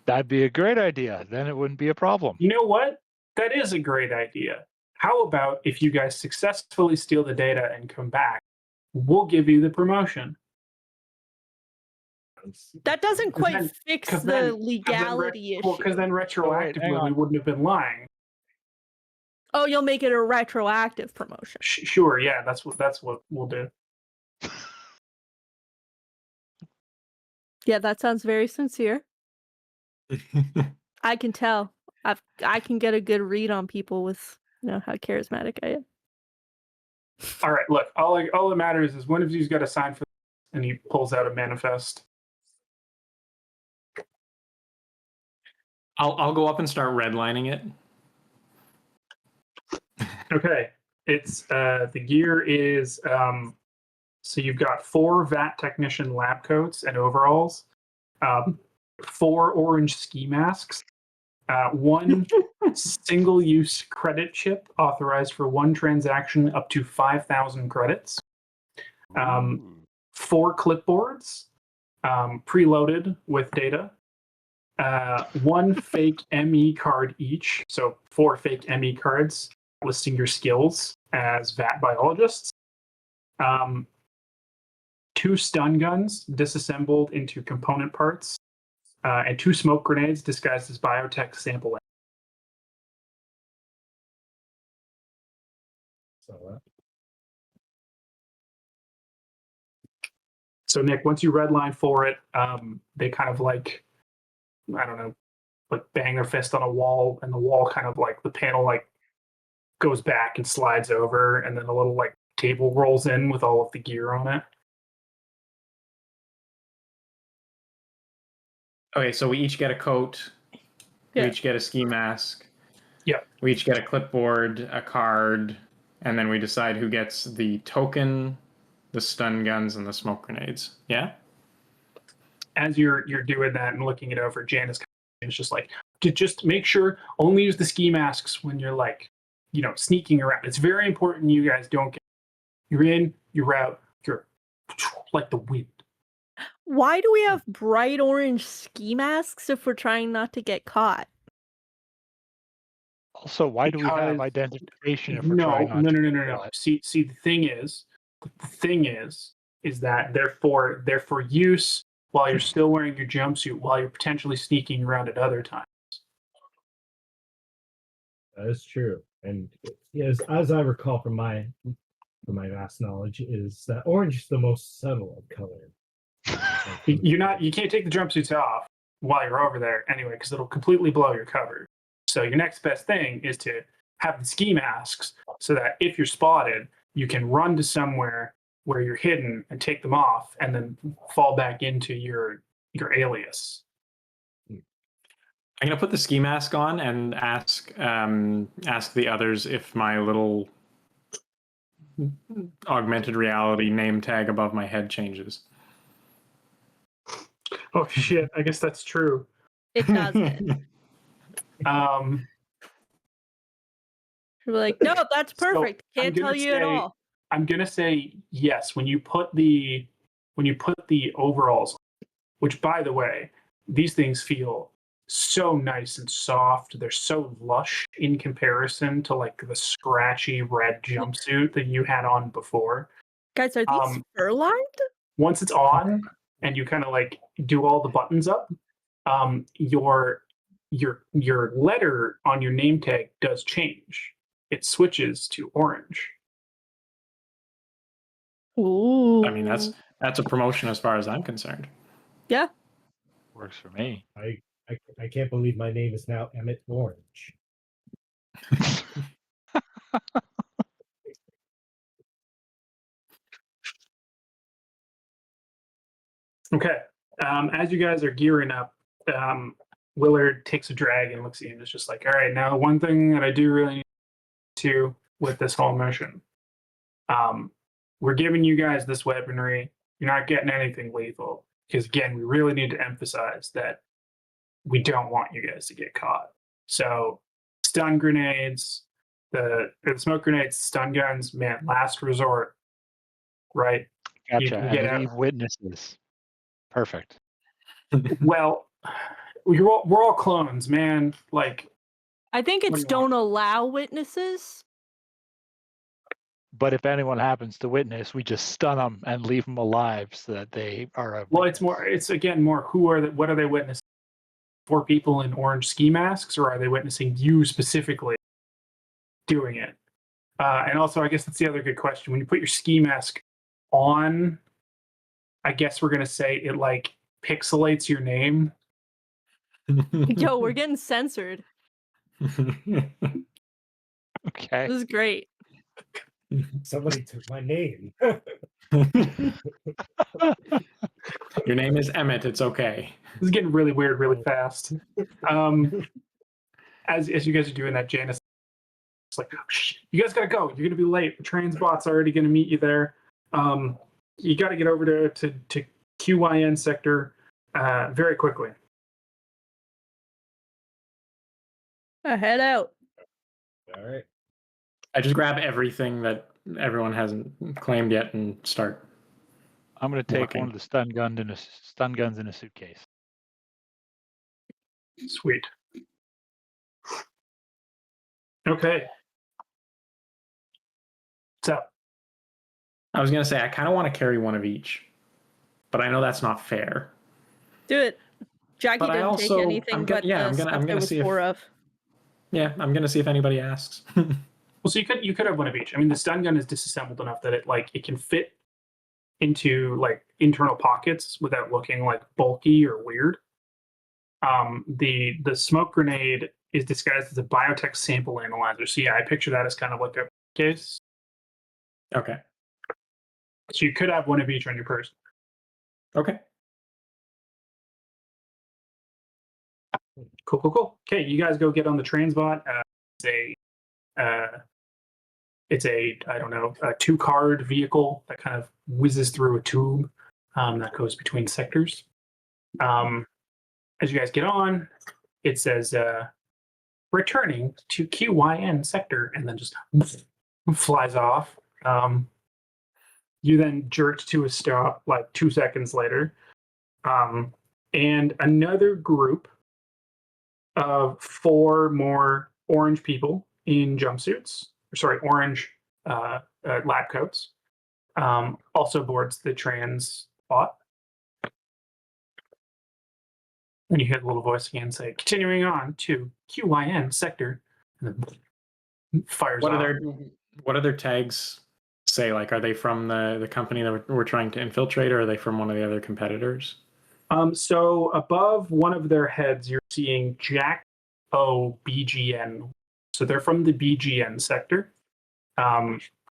That'd be a great idea. Then it wouldn't be a problem. You know what? That is a great idea. How about if you guys successfully steal the data and come back, we'll give you the promotion. That doesn't quite then- fix 'cause the then- legality Well, issue. because then hang retroactively we on. wouldn't have been lying. Oh, you'll make it a retroactive promotion. Sure, yeah, that's what we'll do. Yeah, that sounds very sincere. I can tell. I can get a good read on people with how charismatic I am. All right, look, all that matters is one of you's got to sign for this, and he pulls out a manifest. I'll go up and start redlining it. Okay, it's the gear is so you've got 4 VAT technician lab coats and overalls, 4 orange ski masks, 1 single-use credit chip authorized for 1 transaction up to 5,000 credits, 4 clipboards preloaded with data, 1 fake ME card each, so 4 fake ME cards listing your skills as VAT biologists, 2 stun guns disassembled into component parts, and 2 smoke grenades disguised as biotech sample. So Nick, once you redline for it, they kind of like, I don't know, like bang their fist on a wall, and the wall kind of like the panel like goes back and slides over, and then a little like table rolls in with all of the gear on it. Okay, so we each get a coat. Yeah. We each get a ski mask. Yeah. We each get a clipboard, a card, and then we decide who gets the token, the stun guns, and the smoke grenades. Yeah? As you're doing that and looking it over, Janice is just like, to just make sure only use the ski masks when you're like, sneaking around. It's very important you guys don't get. You're in, you're out, you're like the wind. Why do we have bright orange ski masks if we're trying not to get caught? Also, why do we have Because- identification if we're trying not to? No. See, the thing is that they're for use while you're still wearing your jumpsuit, while you're potentially sneaking around at other times. That is true. And yes, as I recall from my vast knowledge, is that orange is the most subtle of color. You can't take the jumpsuits off while you're over there anyway, because it'll completely blow your cover. So your next best thing is to have the ski masks so that if you're spotted, you can run to somewhere where you're hidden and take them off, and then fall back into your alias. I'm gonna put the ski mask on and ask the others if my little augmented reality name tag above my head changes. Oh shit! I guess that's true. It doesn't. Um, We're like, no, that's So, perfect. I'm Can't gonna tell you at say- all. I'm gonna say yes. When you put the overalls, which by the way, these things feel so nice and soft. They're so lush in comparison to like the scratchy red jumpsuit that you had on before. Guys, are these fur lined? Once it's on and you kind of like do all the buttons up, your letter on your name tag does change. It switches to orange. Ooh. I mean, that's a promotion as far as I'm concerned. Yeah. Works for me. I can't believe my name is now Emmett Orange. Okay. As you guys are gearing up, Willard takes a drag and looks at you and is just like, all right, now one thing that I do really need to with this whole mission. We're giving you guys this weaponry. You're not getting anything lethal. Because again, we really need to emphasize that we don't want you guys to get caught. So stun grenades, the smoke grenades, stun guns, man, last resort. Right? You Gotcha. can get And leave out. witnesses. Perfect. Well, we're all clones, man. Like, I think What do it's you want? don't allow witnesses. But if anyone happens to witness, we just stun them and leave them alive so that they are a well, witness. it's again more what are they witnessing? 4 people in orange ski masks, or are they witnessing you specifically doing it? And also, I guess that's the other good question. When you put your ski mask on, I guess we're gonna say it like pixelates your name. Yo, we're getting censored. Okay. This is great. Somebody took my name. Your name is Emmett. It's okay. This is getting really weird really fast. As you guys are doing that, Janice is like, oh, shh, you guys gotta go. You're gonna be late. The transport's already gonna meet you there. You got to get over to QYN sector very quickly. Head out. All right. I just grab everything that everyone hasn't claimed yet and start. I'm going to take Walking. one of the stun guns in a suitcase. Sweet. Okay. So I was gonna say I kind of want to carry one of each, but I know that's not fair. Do it. Jackie But I didn't also- take anything I'm but gonna- yeah, the I'm gonna- stuff I'm there gonna was see if- 4 of. Yeah, I'm gonna see if anybody asks. well, so you could have one of each. I mean, the stun gun is disassembled enough that it can fit into like internal pockets without looking like bulky or weird. The smoke grenade is disguised as a biotech sample analyzer. So yeah, I picture that as kind of like a case. Okay. So you could have one of each on your person. Okay. Cool. Okay, you guys go get on the Transbot. It's a I don't know, a 2-card vehicle that kind of whizzes through a tube that goes between sectors. As you guys get on, it says returning to QYN sector, and then just flies off. You then jerked to a stop like 2 seconds later, and another group of 4 more orange people in jumpsuits, orange lab coats, also boards the trans bot. And you hear the little voice again say, continuing on to QYN sector, and then fires What off. are their tags say? Like, are they from the company that we're trying to infiltrate, or are they from one of the other competitors? So above one of their heads, you're seeing Jack O BGN. So they're from the BGN sector,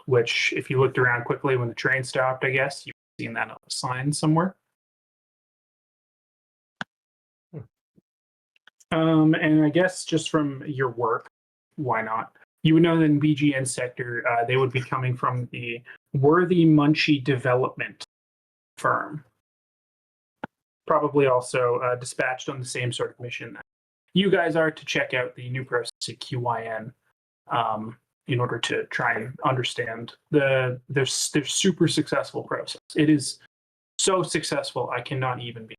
which if you looked around quickly when the train stopped, I guess you've seen that on a sign somewhere. And I guess just from your work, why not? You would know that in BGN sector, they would be coming from the Worthy Munchie Development firm. Probably also dispatched on the same sort of mission that you guys are, to check out the new process at QYN. in order to try and understand their super successful process. It is so successful, I cannot even be.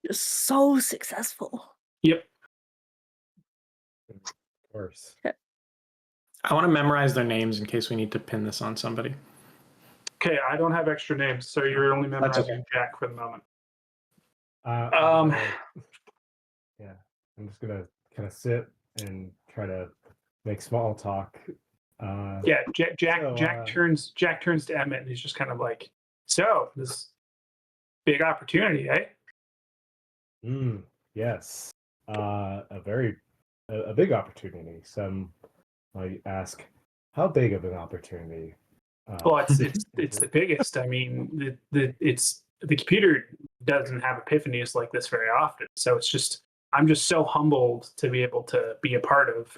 Just so successful. Yep. Of course. I want to memorize their names in case we need to pin this on somebody. Okay, I don't have extra names, so you're only memorizing okay. Jack for the moment. Yeah, I'm just gonna kind of sit and try to make small talk. Yeah, Jack So, turns to Emmett and he's just kind of like, so this big opportunity, eh? Yes, a big opportunity. Some might ask, how big of an opportunity? Well, it's the biggest. I mean, the computer doesn't have epiphanies like this very often, so it's just I'm just so humbled to be able to be a part of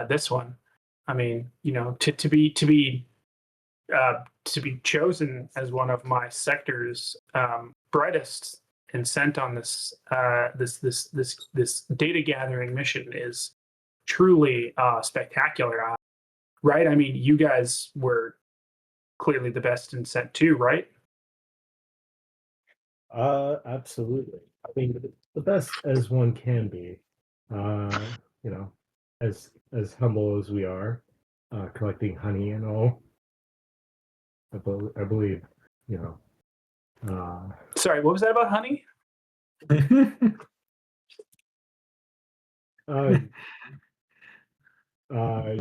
this one. I mean, you know, to be chosen as one of my sector's brightest and sent on this this data gathering mission is truly spectacular, right? I mean, you guys were clearly the best in set too, right? Absolutely. I mean, the best as one can be. You know, as humble as we are, collecting honey and all. I believe, you know. Sorry, what was that about honey? Right. I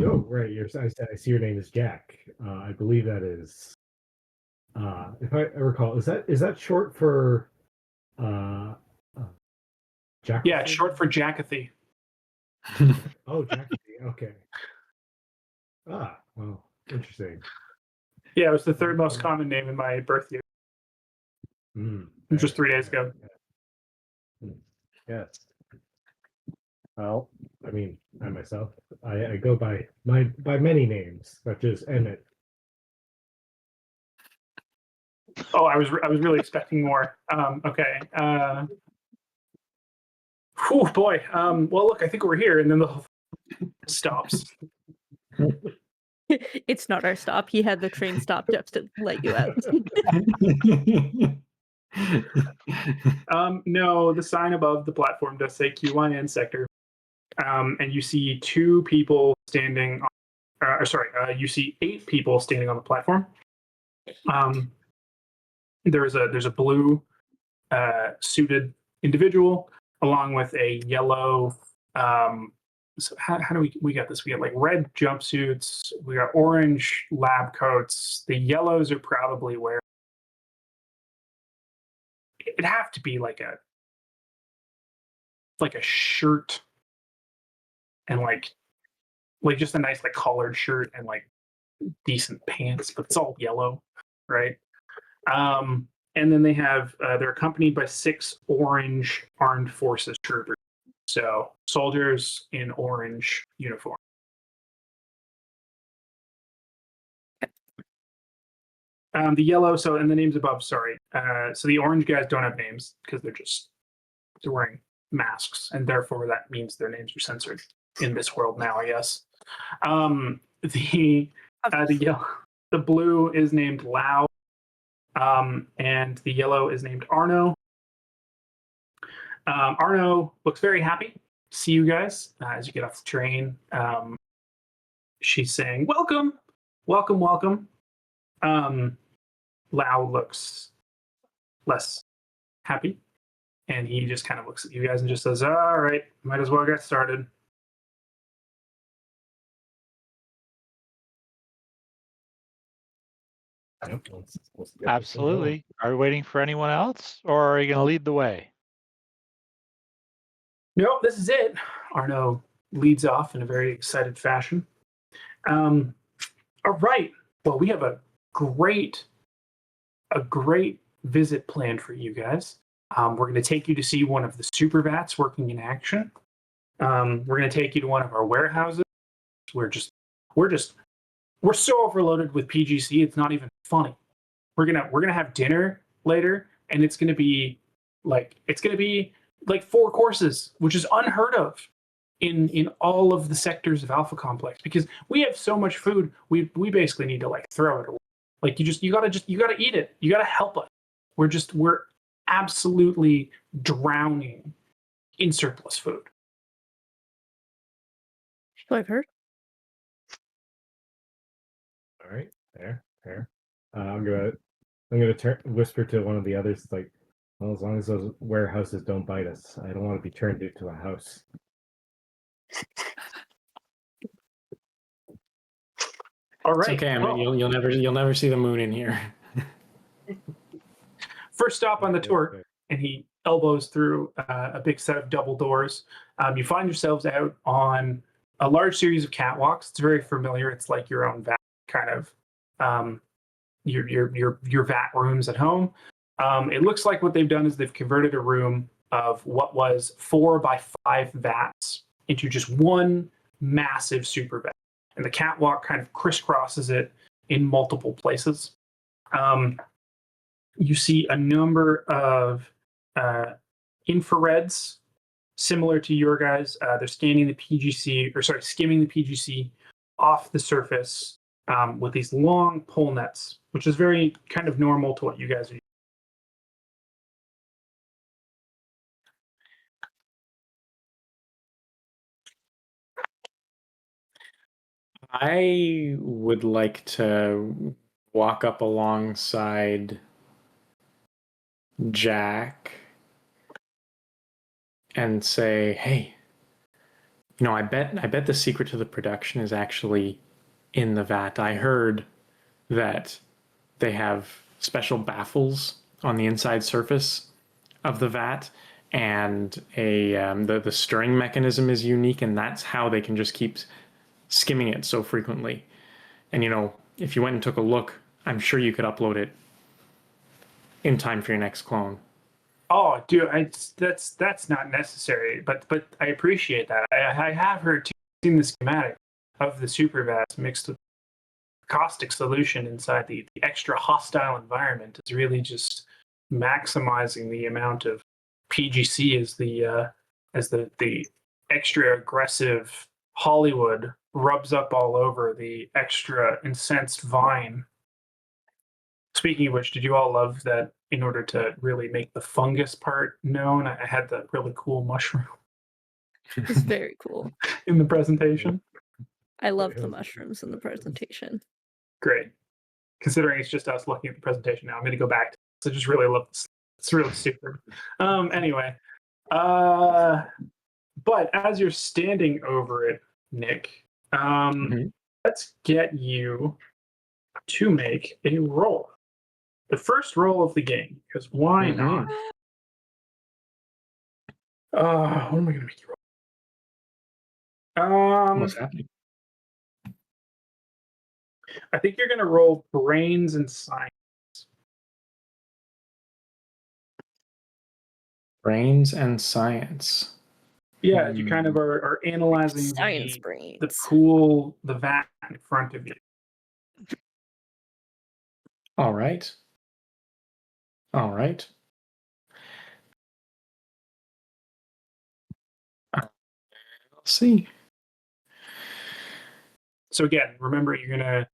see your name is Jack. I believe that is. If I recall, is that short for uh, Jack? Yeah, it's short for Jackathy. Oh, Jackathy. Okay. Well, interesting. Yeah, it was the third most common name in my birth year, just 3 days ago. Yes. Well, I mean, I myself, I go by many names, such as Emmett. Oh, I was really expecting more. Okay. Oh boy. Well, look, I think we're here, and then the whole stops. It's not our stop. He had the train stop just to let you out. No, the sign above the platform does say Q1 and sector, and you see two people standing. You see 8 people standing on the platform. There's a blue suited individual along with a yellow. So how do we got this? We got like red jumpsuits. We got orange lab coats. The yellows are probably where it'd have to be like a shirt and like just a nice like collared shirt and like decent pants, but it's all yellow, right? And then they have they're accompanied by 6 orange armed forces troopers, so soldiers in orange uniform. The yellow, so and the names above, sorry. So the orange guys don't have names because they're wearing masks, and therefore that means their names are censored in this world now, I guess. The yellow, the blue is named Lao, and the yellow is named Arno. Arno looks very happy to see you guys as you get off the train. She's saying, "Welcome, welcome, welcome." Lao looks less happy, and he just kind of looks at you guys and just says, "All right, might as well get started." Yep, let's get Absolutely. Are we waiting for anyone else, or are you going to lead the way? No, this is it. Arno leads off in a very excited fashion. All right. Well, we have a great visit planned for you guys. We're going to take you to see one of the super vats working in action. We're going to take you to one of our warehouses. We're so overloaded with PGC, it's not even funny. We're gonna have dinner later, and it's gonna be like 4 courses, which is unheard of in all of the sectors of Alpha Complex, because we have so much food, we basically need to like throw it away. Like you gotta eat it. You gotta help us. We're absolutely drowning in surplus food. So I've heard. All right, fair. I'm gonna whisper to one of the others, like, well, as long as those warehouses don't bite us, I don't want to be turned into a house. All It's right. okay. Well, You'll never see the moon in here. first stop on the Yeah, tour, fair. and he elbows through a big set of double doors. You find yourselves out on a large series of catwalks. It's very familiar. It's like your own vat, kind of your vat rooms at home. It looks like what they've done is they've converted a room of what was 4 by 5 vats into just one massive super vat, and the catwalk kind of crisscrosses it in multiple places. You see a number of infrareds similar to your guys. They're skimming the PGC off the surface with these long pole nets, which is very kind of normal to what you guys are using. I would like to walk up alongside Jack and say, "Hey, I bet the secret to the production is actually in the vat. I heard that they have special baffles on the inside surface of the vat, and the stirring mechanism is unique, and that's how they can just keep skimming it so frequently. And if you went and took a look, I'm sure you could upload it in time for your next clone." Oh, dude, that's not necessary, but I appreciate that. I have seen the schematic of the super vats mixed with caustic solution inside the extra hostile environment. It's really just maximizing the amount of PGC as the extra aggressive Hollywood rubs up all over the extra incensed vine. Speaking of which, did you all love that in order to really make the fungus part known, I had the really cool mushroom It's very cool. in the presentation? I love the mushrooms in the presentation. Great. Considering it's just us looking at the presentation now, I'm going to go back to this. I just really love this. It's really super. Anyway, but as you're standing over it, Nick, let's get you to make a roll. The first roll of the game, because why not? What am I going to make you roll? What's happening? I think you're going to roll brains and science. Brains and science. Yeah, you kind of are analyzing Science the brains. pool, the vat in front of you. All right. Let's see. So again, remember you're gonna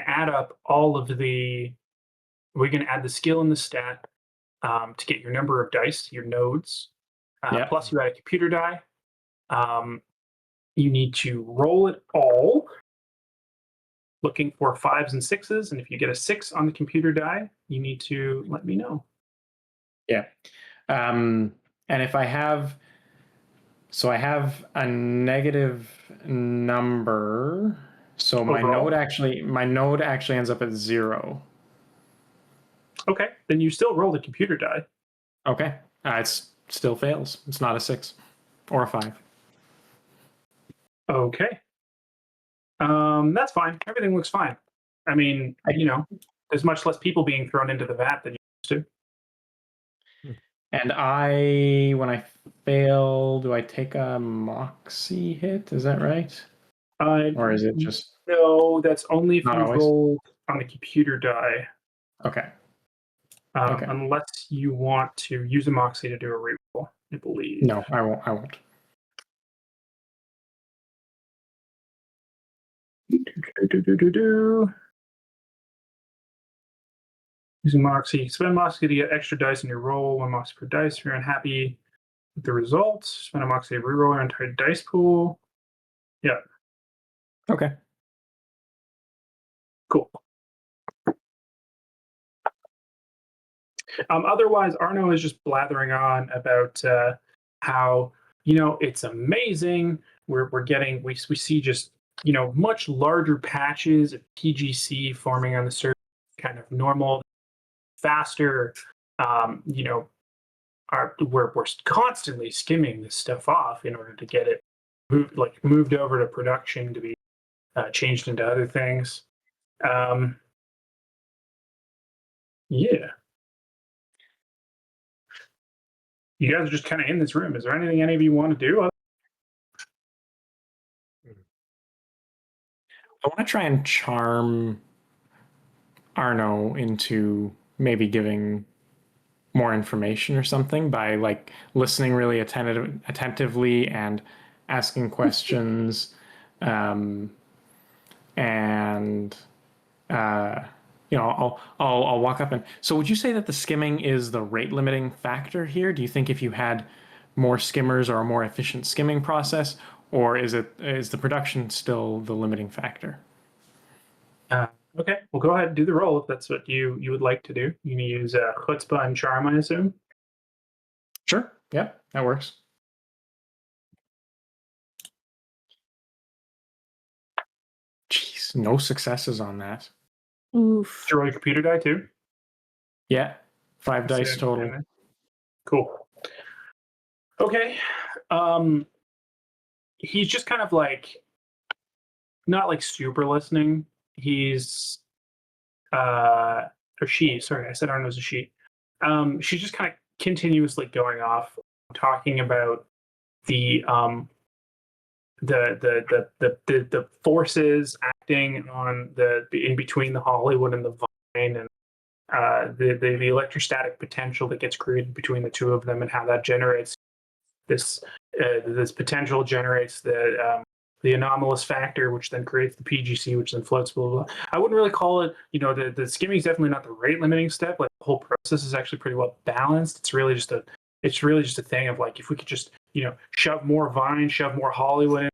add up all of the. We're gonna add the skill and the stat to get your number of dice, your nodes. Yep. Plus, you add a computer die. You need to roll it all, looking for 5s and 6s, and if you get a 6 on the computer die, you need to let me know. Yeah. And if I have a negative number, so my Overall? node actually ends up at 0. Okay, then you still roll the computer die. Okay. It still fails. It's not a 6 or a 5. Okay. That's fine. Everything looks fine. I mean, there's much less people being thrown into the vat than you used to. And when I fail, do I take a moxie hit? Is that right? Or is it just... No, that's only if Not you always? roll on the computer die. Okay. Unless you want to use a moxie to do a reroll, I believe. No, I won't. Using Moxie. Spend Moxie to get extra dice in your roll. 1 Moxie per dice. If you're unhappy with the results, spend a Moxie to reroll your entire dice pool. Yeah. Okay. Cool. Otherwise, Arno is just blathering on about how it's amazing. We see just much larger patches of PGC forming on the surface, kind of normal, faster. We're constantly skimming this stuff off in order to get it moved over to production to be changed into other things. Yeah. You guys are just kind of in this room. Is there anything any of you want to do? I want to try and charm Arno into maybe giving more information or something by listening really attentively and asking questions, and I'll walk up and. So would you say that the skimming is the rate limiting factor here? Do you think if you had more skimmers or a more efficient skimming process, or is the production still the limiting factor? Okay, well, go ahead and do the roll if that's what you would like to do. You can use chutzpah and charm, I assume. Sure. Yep, that works. Jeez, no successes on that. Oof. Did you roll your computer die too? Yeah, 5 dice total. Cool. Okay. He's just kind of not super listening. He's or she, sorry, I said Arno's a she. She's just kind of continuously going off, talking about the forces acting on the in between the Hollywood and the Vine, and the electrostatic potential that gets created between the two of them, and how that generates this potential generates the anomalous factor, which then creates the PGC, which then floats, blah, blah, blah. I wouldn't really call it, the skimming is definitely not the rate limiting step. The whole process is actually pretty well balanced. It's really just a thing of if we could just, shove more Vine, shove more Hollywood in,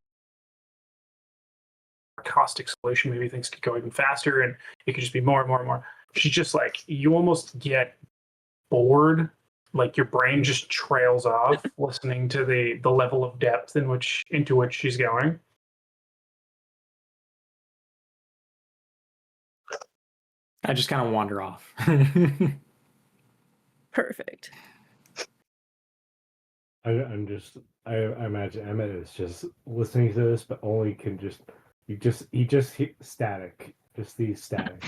a caustic solution, maybe things could go even faster and it could just be more and more and more. She's just you almost get bored. Your brain just trails off listening to the level of depth into which she's going. I just kind of wander off. Perfect. I imagine Emmett is just listening to this, but only can he just hit static, just these static.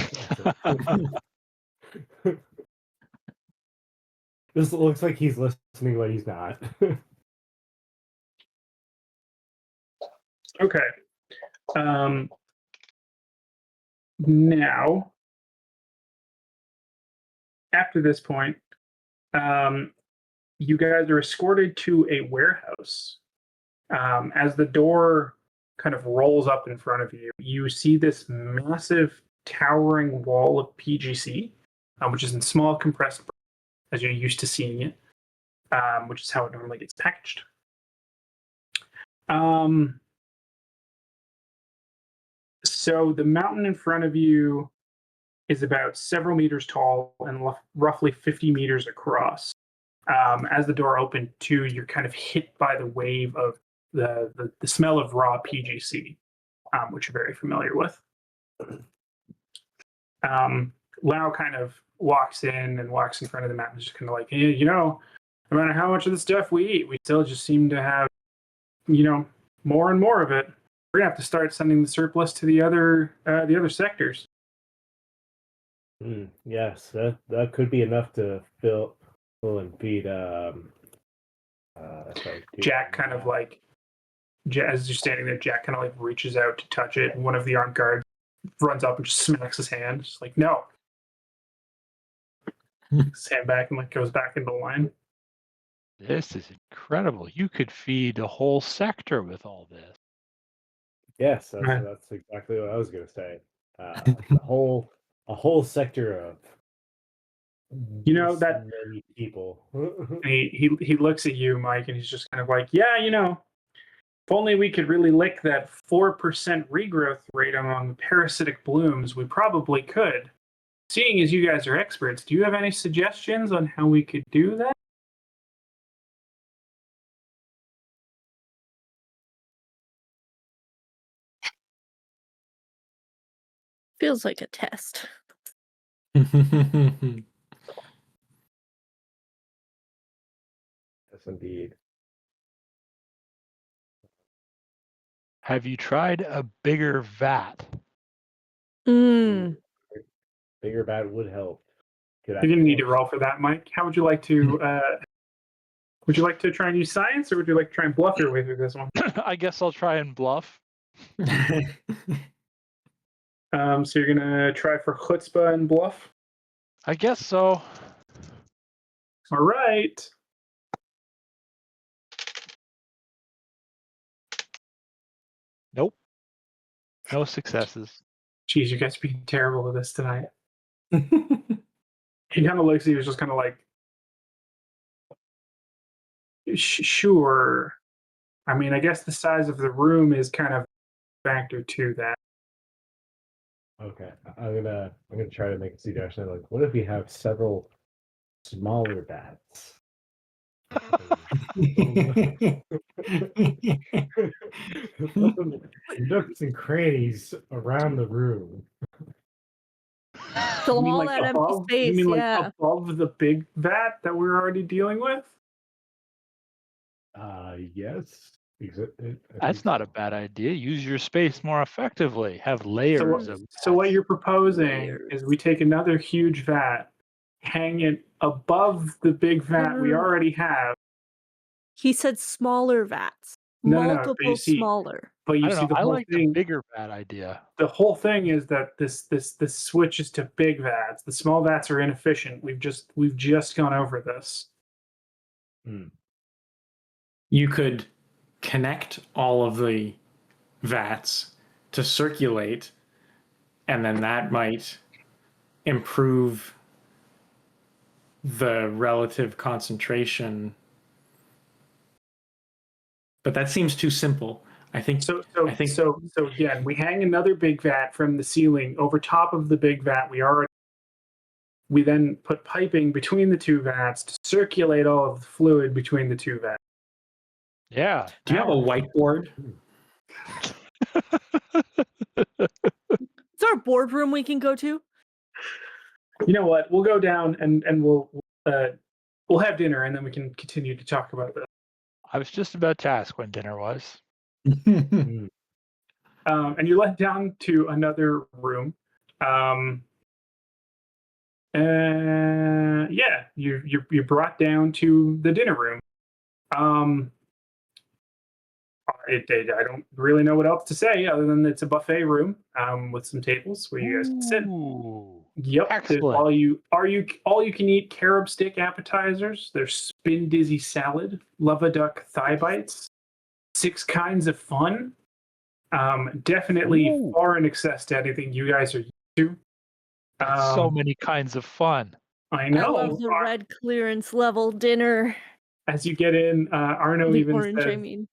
This looks like he's listening, but he's not. Okay. Now, after this point, you guys are escorted to a warehouse. As the door kind of rolls up in front of you, you see this massive towering wall of PGC, which is in small compressed, as you're used to seeing it, which is how it normally gets packaged. So the mountain in front of you is about several meters tall and roughly 50 meters across. As the door opened too, you're kind of hit by the wave of the smell of raw PGC, which you're very familiar with. Lau kind of walks in front of the mountain, just kind of no matter how much of the stuff we eat, we still just seem to have, more and more of it. We're gonna have to start sending the surplus to the other sectors. Yes, that could be enough to fill and feed. Jack kind of as you're standing there, Jack kind of reaches out to touch it, and one of the armed guards runs up and just smacks his hand, just no. His hand back and goes back into line. This is incredible. You could feed a whole sector with all this. Yes, Right. that's exactly what I was going to say. A whole sector of You know this that many people. he looks at you, Mike, and he's just kind of like, yeah, if only we could really lick that 4% regrowth rate among parasitic blooms, we probably could. Seeing as you guys are experts, do you have any suggestions on how we could do that? Feels like a test. Yes, indeed. Have you tried a bigger vat? Mm. Bigger bat would help. You didn't need to roll for that, Mike. How would you like to? Would you like to try and use science, or would you like to try and bluff your way through this one? I guess I'll try and bluff. So you're gonna try for chutzpah and bluff. I guess so. All right. Nope. No successes. Jeez, you guys are being terrible at this tonight. He kind of looks at you, just kind of like, sure. I mean, I guess the size of the room is kind of a factor to that. Okay, I'm gonna try to make a suggestion. Like, what if we have several smaller bats? Nooks and crannies around the room. Fill You mean all like that empty above? You space, mean like yeah. above the big vat that we're already dealing with? Yes. That's not a bad idea. Use your space more effectively. Have layers of So what vats. you're proposing Layers. is we take another huge vat, hang it above the big vat we No. already have. He said smaller vats. No, but Multiple you see, smaller. but I you don't see know. the I whole like the thing. bigger vat idea. The whole thing is that this switches to big vats. The small vats are inefficient. We've just gone over this. You could connect all of the vats to circulate, and then that might improve the relative concentration. But that seems too simple. I think So again, we hang another big vat from the ceiling over top of the big vat we then put piping between the two vats to circulate all of the fluid between the two vats. Yeah. Do you have a whiteboard? Is there a boardroom we can go to? You know what? We'll go down and we'll have dinner, and then we can continue to talk about this. I was just about to ask when dinner was. And you're led down to another room. Yeah, you're brought down to the dinner room. I don't really know what else to say other than it's a buffet room with some tables where you guys can sit. Ooh, Yep, there's excellent. all you can eat carob stick appetizers. There's spin dizzy salad, lava duck thigh bites, 6 kinds of fun. Definitely Ooh. far in excess to anything you guys are used to. So many kinds of fun. I know. I love the red clearance level dinner. As you get in, Arno The even orange, says, I mean.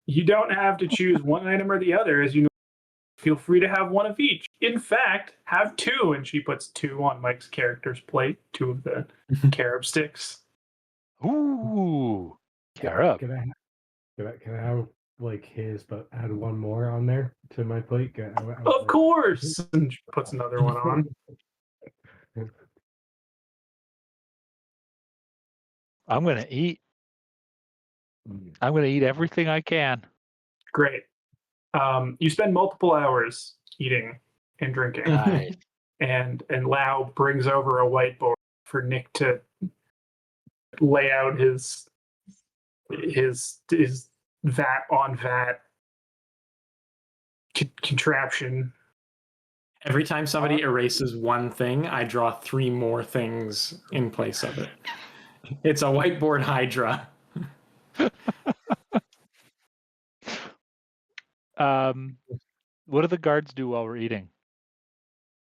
you don't have to choose one item or the other, as you know. Feel free to have one of each. In fact, have 2. And she puts 2 on Mike's character's plate, 2 of the carob sticks. Ooh, carob. Can I have like his, but add one more on there to my plate? Of course! And she puts another one on. I'm going to eat. I'm going to eat everything I can. Great. You spend multiple hours eating and drinking. Nice. And Lau brings over a whiteboard for Nick to lay out his vat on vat contraption. Every time somebody erases one thing, I draw 3 more things in place of it. It's a whiteboard hydra. What do the guards do while we're eating?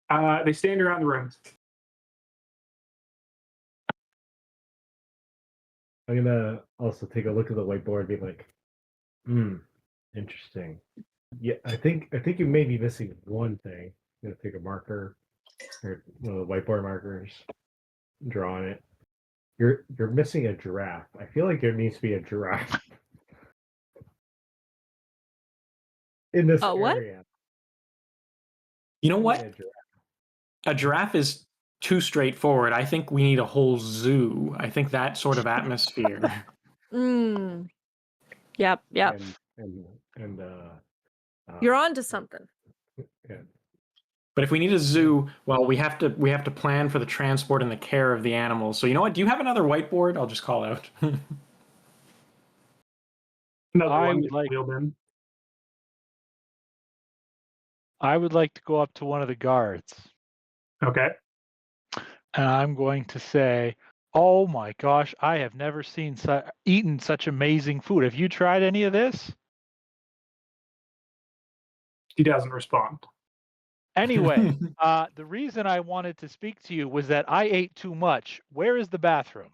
They stand around the room. I'm gonna also take a look at the whiteboard and be like, interesting. Yeah, I think you may be missing one thing. I'm gonna take a marker or one of the whiteboard markers, draw on it. You're missing a giraffe. I feel like there needs to be a giraffe in this What? area. You know Yeah, what? giraffe. A giraffe is too straightforward. I think we need a whole zoo. I think that sort of atmosphere. Mm. Yep. And You're on to something. yeah. But if we need a zoo, well, we have to plan for the transport and the care of the animals. So you know what? Do you have another whiteboard? I'll just call out. Another I one would gets like- wheeled in. I would like to go up to one of the guards, Okay. and I'm going to say, "Oh my gosh, I have never eaten such amazing food. Have you tried any of this?" He doesn't respond. Anyway, the reason I wanted to speak to you was that I ate too much. Where is the bathroom?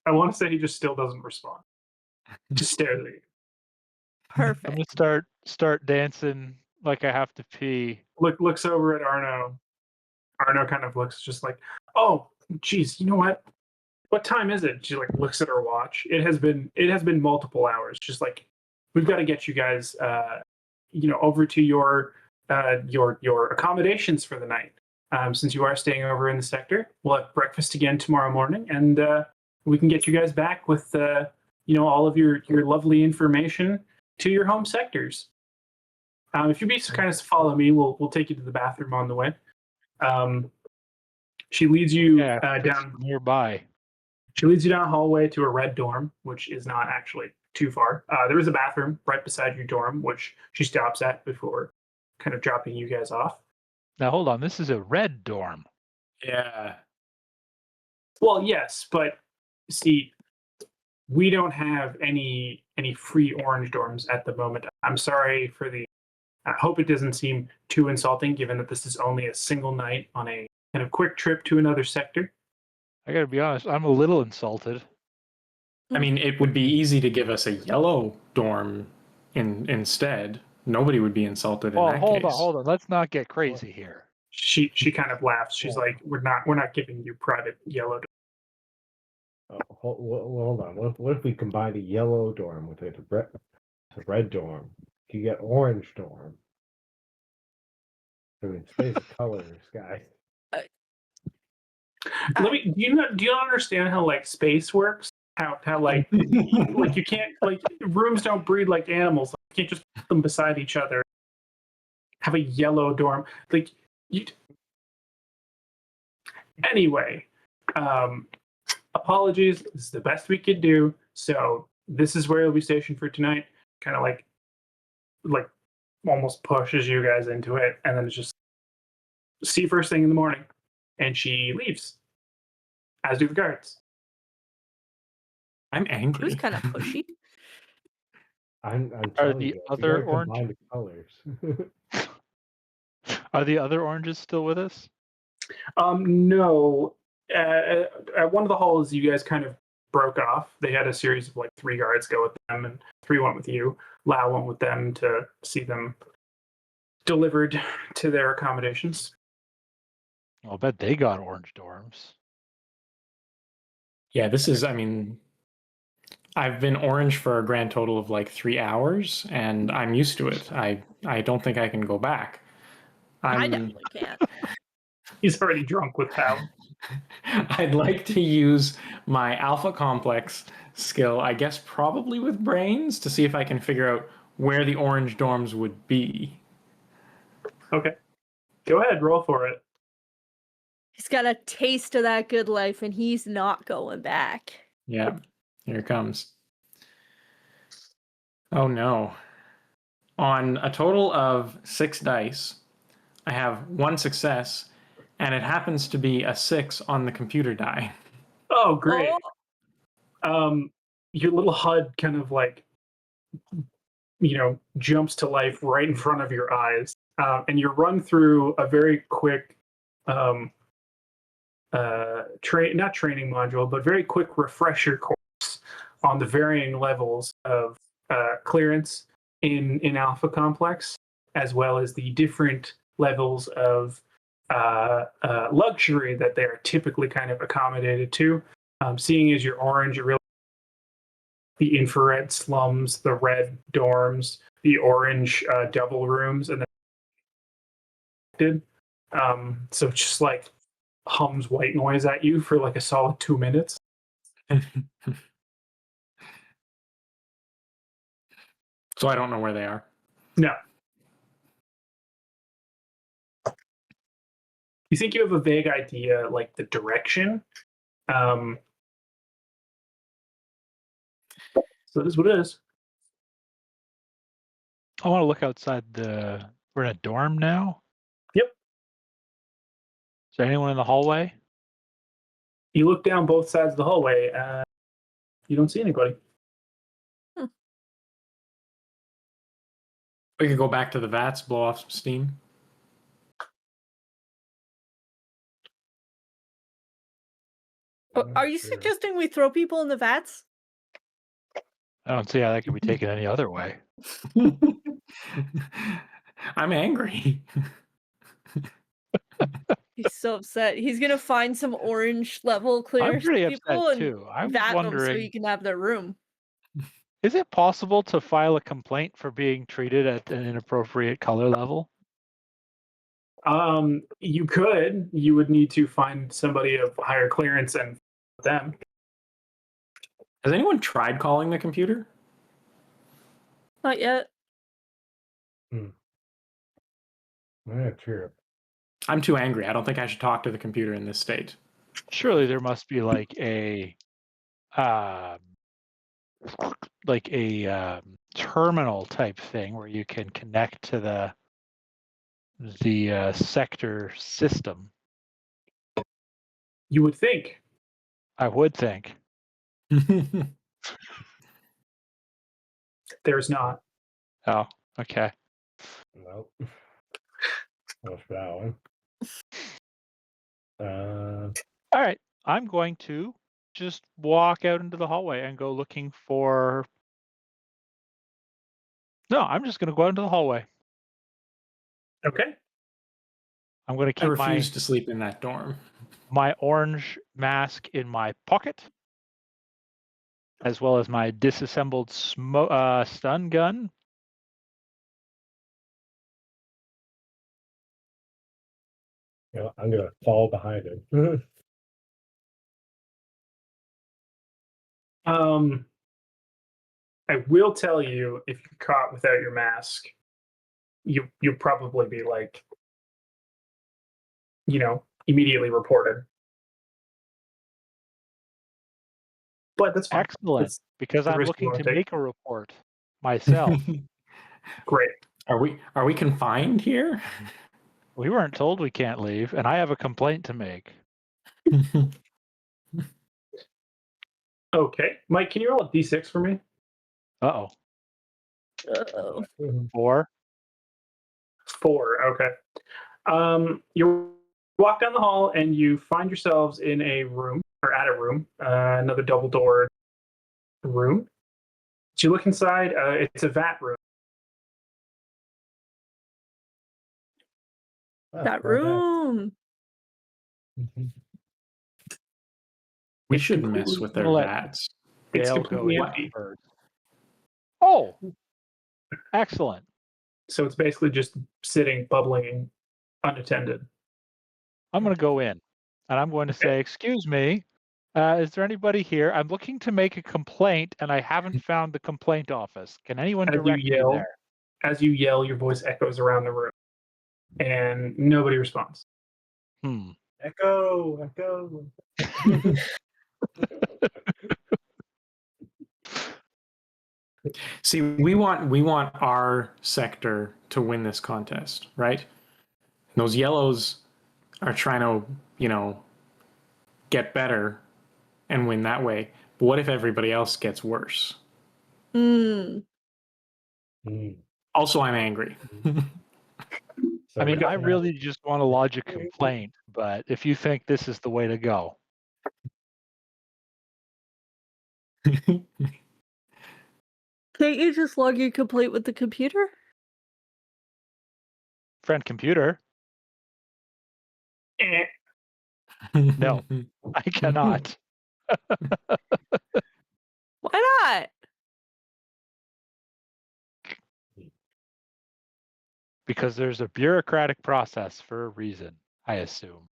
I want to say he just still doesn't respond. Just stares at you. I'm Perfect. gonna start dancing like I have to pee. Looks over at Arno. Arno kind of looks just like, oh, geez, you know what? What time is it? She like looks at her watch. It has been multiple hours. Just like, we've got to get you guys, over to your accommodations for the night. Since you are staying over in the sector, we'll have breakfast again tomorrow morning, and we can get you guys back with all of your lovely information to your home sectors. If you'd be so kind as to follow me, we'll take you to the bathroom on the way. She leads you down nearby. She leads you down a hallway to a red dorm, which is not actually too far. There is a bathroom right beside your dorm, which she stops at before kind of dropping you guys off. Now hold on, this is a red dorm. Yeah. Well, yes, but see, we don't have any free orange dorms at the moment. I'm sorry for the. I hope it doesn't seem too insulting, given that this is only a single night on a kind of quick trip to another sector. I gotta be honest, I'm a little insulted. I mean, it would be easy to give us a yellow dorm instead. Nobody would be insulted in that case. Hold on. Let's not get crazy here. She kind of laughs. She's like, "We're not giving you private yellow." Hold on. What if we combine a yellow dorm with a red dorm? You get orange dorm. I mean, space colors, guys. Do you not understand how like space works? How like like you can't like rooms don't breed like animals. You can't just put them beside each other. Have a yellow dorm like you. Anyway, apologies. This is the best we could do. So this is where you'll be stationed for tonight. Kind of like almost pushes you guys into it, and then it's just see you first thing in the morning. And she leaves, as do the guards. I'm It angry. was kind of pushy. I'm Are telling the you, other you gotta combine the colors. Are the other oranges still with us? No. At one of the halls, you guys kind of broke off. They had a series of like 3 guards go with them, and 3 went with you. Lau went with them to see them delivered to their accommodations. I'll bet they got orange dorms. Yeah, this is, I mean, I've been orange for a grand total of like 3 hours, and I'm used to it. I don't think I can go back. I definitely can't. He's already drunk with power. I'd like to use my alpha complex skill, I guess probably with brains, to see if I can figure out where the orange dorms would be. Okay. Go ahead, roll for it. He's got a taste of that good life, and he's not going back. Yeah, here it comes. Oh no. On a total of 6 dice, I have 1 success, and it happens to be a 6 on the computer die. Oh, great. Oh, Your little HUD kind of like, jumps to life right in front of your eyes. And you run through a very quick, um, not training module, but very quick refresher course on the varying levels of clearance in Alpha Complex, as well as the different levels of luxury that they are typically kind of accommodated to. Seeing as you're orange, you're really the infrared slums, the red dorms, the orange double rooms, and then so it's just like hums white noise at you for like a solid 2 minutes. So I don't know where they are. No. You think you have a vague idea, like the direction. So this is what it is. I want to look outside the. We're in a dorm now. Yep. Is there anyone in the hallway? You look down both sides of the hallway. You don't see anybody. We could go back to the vats, blow off some steam. Are you suggesting we throw people in the vats? I don't see how that could be taken any other way. I'm angry. He's so upset. He's gonna find some orange level I'm clear pretty people upset and too. I was vat them so wondering, you can have their room. is it possible to file a complaint for being treated at an inappropriate color level? You could. You would need to find somebody of higher clearance and them. Has anyone tried calling the computer? Not yet. Yeah, true. I'm too angry. I don't think I should talk to the computer in this state. Surely there must be like a terminal type thing where you can connect to the sector system. You would think. I would think. There's not. Oh, okay. Nope. Much for that one. All right. I'm going to just walk out into the hallway and go looking for. No, I'm just going to go out into the hallway. Okay. I'm going to I keep refuse to sleep in that dorm. my orange mask in my pocket, as well as my disassembled stun gun. I'm gonna fall behind him. I will tell you, if you're caught without your mask, you'll probably be like, immediately reported. But that's fine. Excellent, It's because the I'm risk you looking wanna to take. make a report myself. Great. Are we confined here? We weren't told we can't leave, and I have a complaint to make. Okay. Mike, can you roll a d6 for me? Uh-oh. Uh-oh. 4. 4. Okay. You walk down the hall and you find yourselves in a room, or at a room, another double-doored room. So you look inside. It's a vat room. That room. We It's should mess completely- with their Well, vats. It's Dale go completely in empty. first. Oh, excellent. So it's basically just sitting, bubbling, unattended. I'm going to go in, and I'm going to say, "Excuse me, is there anybody here? I'm looking to make a complaint, and I haven't found the complaint office. Can anyone As you direct me yell, there?" your voice echoes around the room, and nobody responds. Echo. See, we want our sector to win this contest, right? Those yellows are trying to, get better and win that way. But what if everybody else gets worse? Hmm. Also, I'm angry. So I mean, I now- really just want to lodge a complaint, but if you think this is the way to go, Can't you just log your complaint with the computer? friend computer, Eh. no, I cannot. Why not? Because there's a bureaucratic process for a reason, I assume.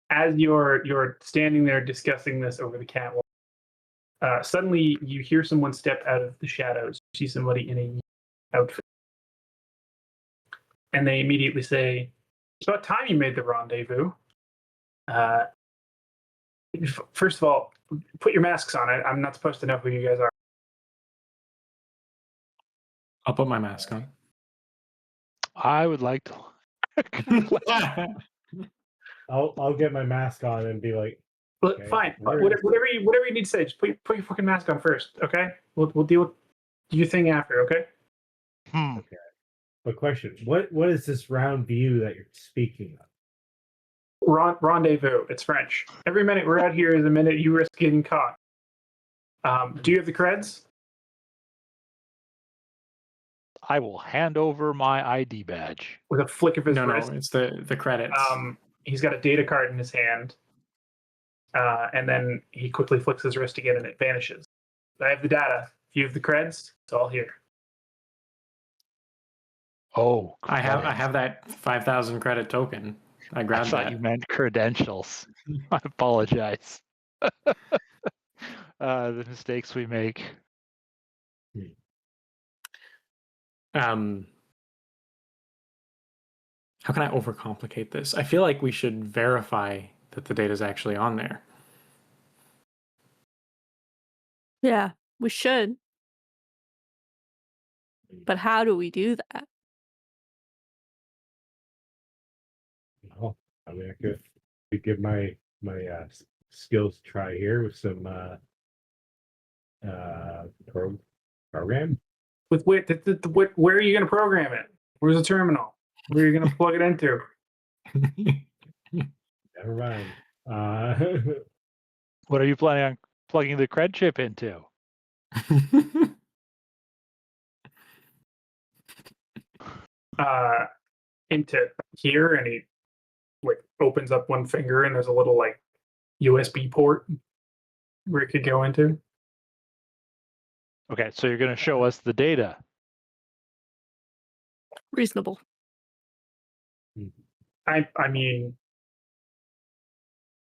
As you're standing there discussing this over the catwalk, suddenly you hear someone step out of the shadows. You see somebody in a outfit, and they immediately say, "It's about time you made the rendezvous." First of all, put your masks on. I'm not supposed to know who you guys are. I'll put my mask on. I would like to. I'll get my mask on and be like, But okay, fine, where whatever is- you need to say, just put your fucking mask on first, okay? We'll deal with your thing after, okay? But question: what is this round view that you're speaking of? Rendezvous. It's French. Every minute we're out here is a minute you risk getting caught. Do you have the creds? I will hand over my ID badge. With a flick of his No, wrist. it's the credits. He's got a data card in his hand, and then he quickly flicks his wrist again, and it vanishes. I have the data. If you have the creds, it's all here. Oh, I have credits. that 5,000 credit token. I I grabbed thought that. you meant credentials. I apologize. The mistakes we make. How can I overcomplicate this? I feel like we should verify that the data is actually on there. Yeah, we should. But how do we do that? Oh, I mean, I could give my skills a try here with some program. With where are you going to program it? Where's the terminal? Where are you going to plug it into? Never mind. What are you planning on plugging the cred chip into? Into here, and he opens up one finger, and there's a little USB port where it could go into. Okay, so you're going to show us the data. Reasonable. I mean,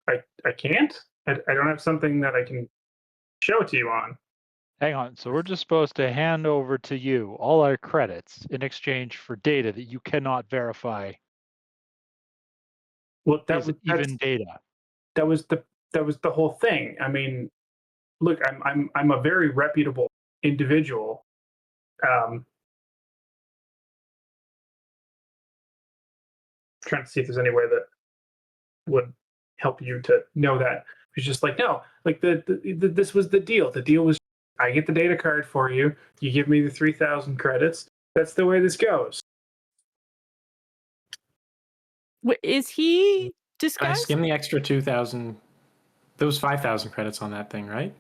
I can't. I don't have something that I can show it to you on. Hang on. So we're just supposed to hand over to you all our credits in exchange for data that you cannot verify Well, is even data. that was the whole thing. I mean, look, I'm a very reputable individual. Trying to see if there's any way that would help you to know that. It's just like, no, like this was the deal. The deal was I get the data card for you. You give me the 3,000 credits. That's the way this goes. Is he Can I disguised? skim the extra 2,000? There was 5,000 credits on that thing, right?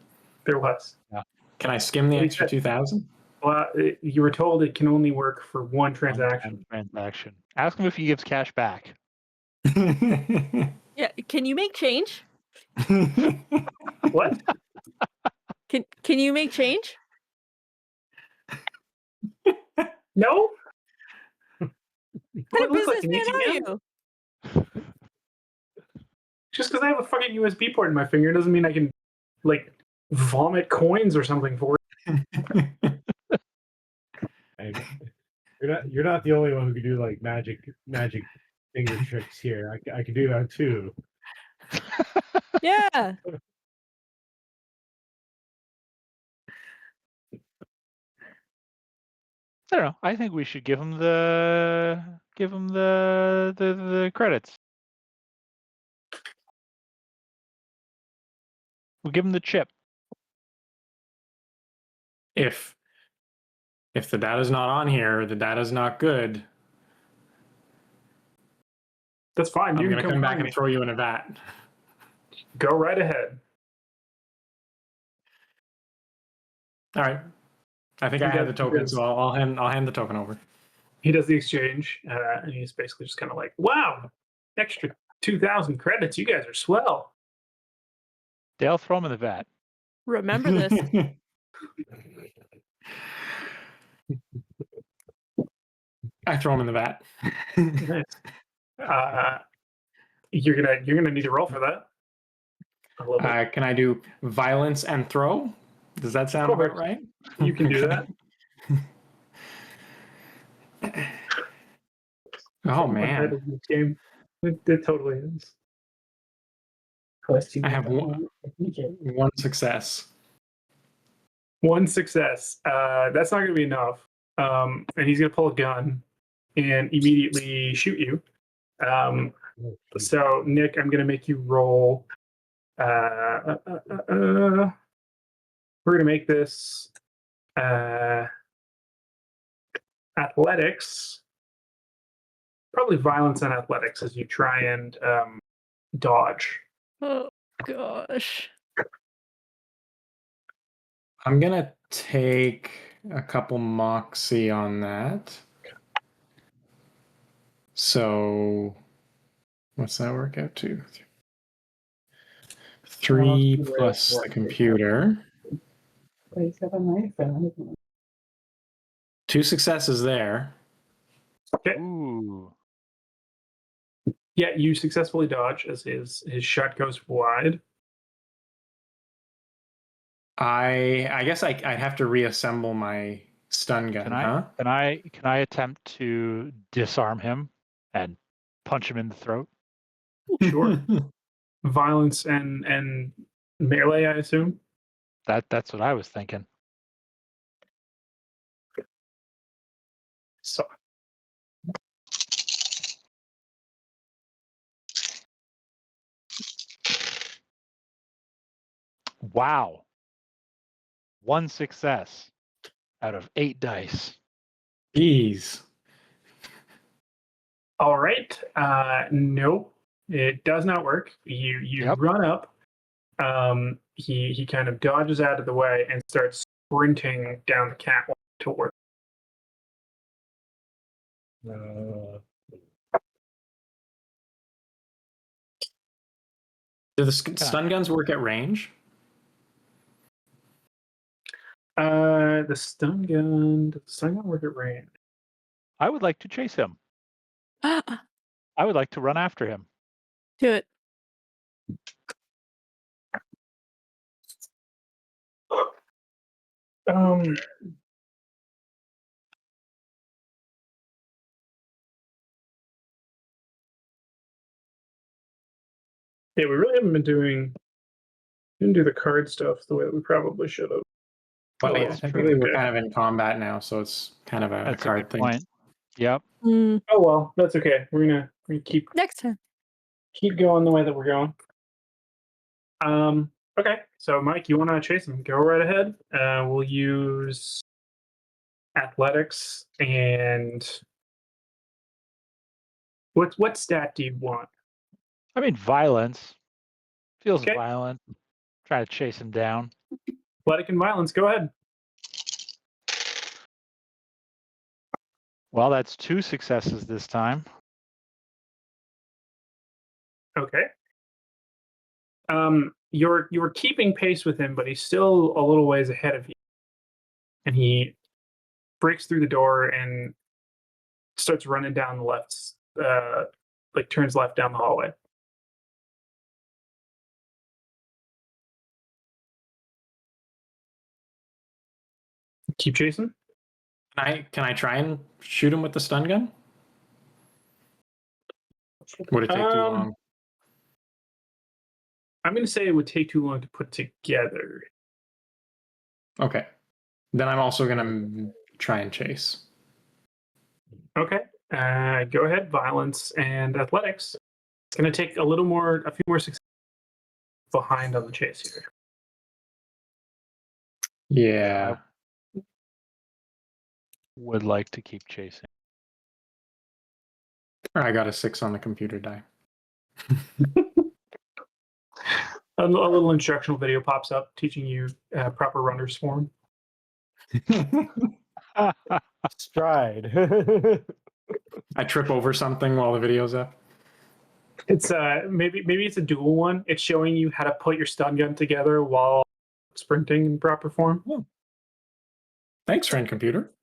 There was. Can I skim the extra 2,000? Well, you were told it can only work for one transaction. Transaction. Ask him if he gives cash back. Yeah. Can you make change? What? Can you make change? No? What kind What of it look like, an businessman are ATM? you? Just because I have a fucking USB port in my finger doesn't mean I can vomit coins or something for it. And you're not the only one who can do like magic finger tricks here. I can do that too. Yeah. I don't know. I think we should give him the credits. We'll give him the chip. If the data's not on here, the data's not good. That's fine. I'm You gonna can come back find and me. throw you in a vat. Go right ahead. All right. I think I have the token, so I'll hand the token over. He does the exchange, and he's basically just kind of like, "Wow, extra 2,000 credits. You guys are swell." Dale, throw him in the vat. Remember this. I throw him in the vat. Nice. You're gonna need to roll for that. A little bit. Can I do violence and throw? Does that sound about right? You can do that. Oh man, This game. It totally is. I have one success. One success. That's not going to be enough. And he's going to pull a gun and immediately shoot you. So, Nick, I'm going to make you roll. We're going to make this athletics. Probably violence and athletics as you try and dodge. Oh gosh. I'm gonna take a couple moxie on that. So, what's that work out to? 3 plus the computer. 2 successes there. Okay. Ooh. Yeah, you successfully dodge as his shot goes wide. I guess I'd have to reassemble my stun gun, huh? Can I attempt to disarm him and punch him in the throat? Sure. Violence and melee, I assume. That's what I was thinking. So Wow. 1 success out of 8 dice. Jeez. all right. No, it does not work. You run up. He kind of dodges out of the way and starts sprinting down the catwalk toward. Do the stun guns work at range? The stun gun. Does the stun gun work at range? I would like to chase him. Do I would like to run after him. it. Yeah, we really haven't been didn't do the card stuff the way that we probably should have. Well, yeah, that's technically true. we're kind of in combat now, so it's kind of a That's a card good thing. point. Yep. Mm, Oh well, that's okay. We're gonna keep next time. going the way that we're going. Okay, so Mike, you want to chase him? Go right ahead. We'll use athletics and what stat do you want? I mean, violence. Feels Okay. violent. Try to chase him down. Athletic and violence. Go ahead. Well, that's 2 successes this time. Okay. You're keeping pace with him, but he's still a little ways ahead of you. And he breaks through the door and starts running down the left, like turns left down the hallway. Keep chasing. Can I try and shoot him with the stun gun? Would it take too long? I'm going to say it would take too long to put together. Okay. Then I'm also going to try and chase. Okay. Go ahead. Violence and athletics. It's going to take a few more successes behind on the chase here. Yeah. Would like to keep chasing. I got a 6 on the computer die. A little instructional video pops up teaching you proper runner's form. Stride. I trip over something while the video's up. It's maybe it's a dual one. It's showing you how to put your stun gun together while sprinting in proper form. Thanks, friend computer.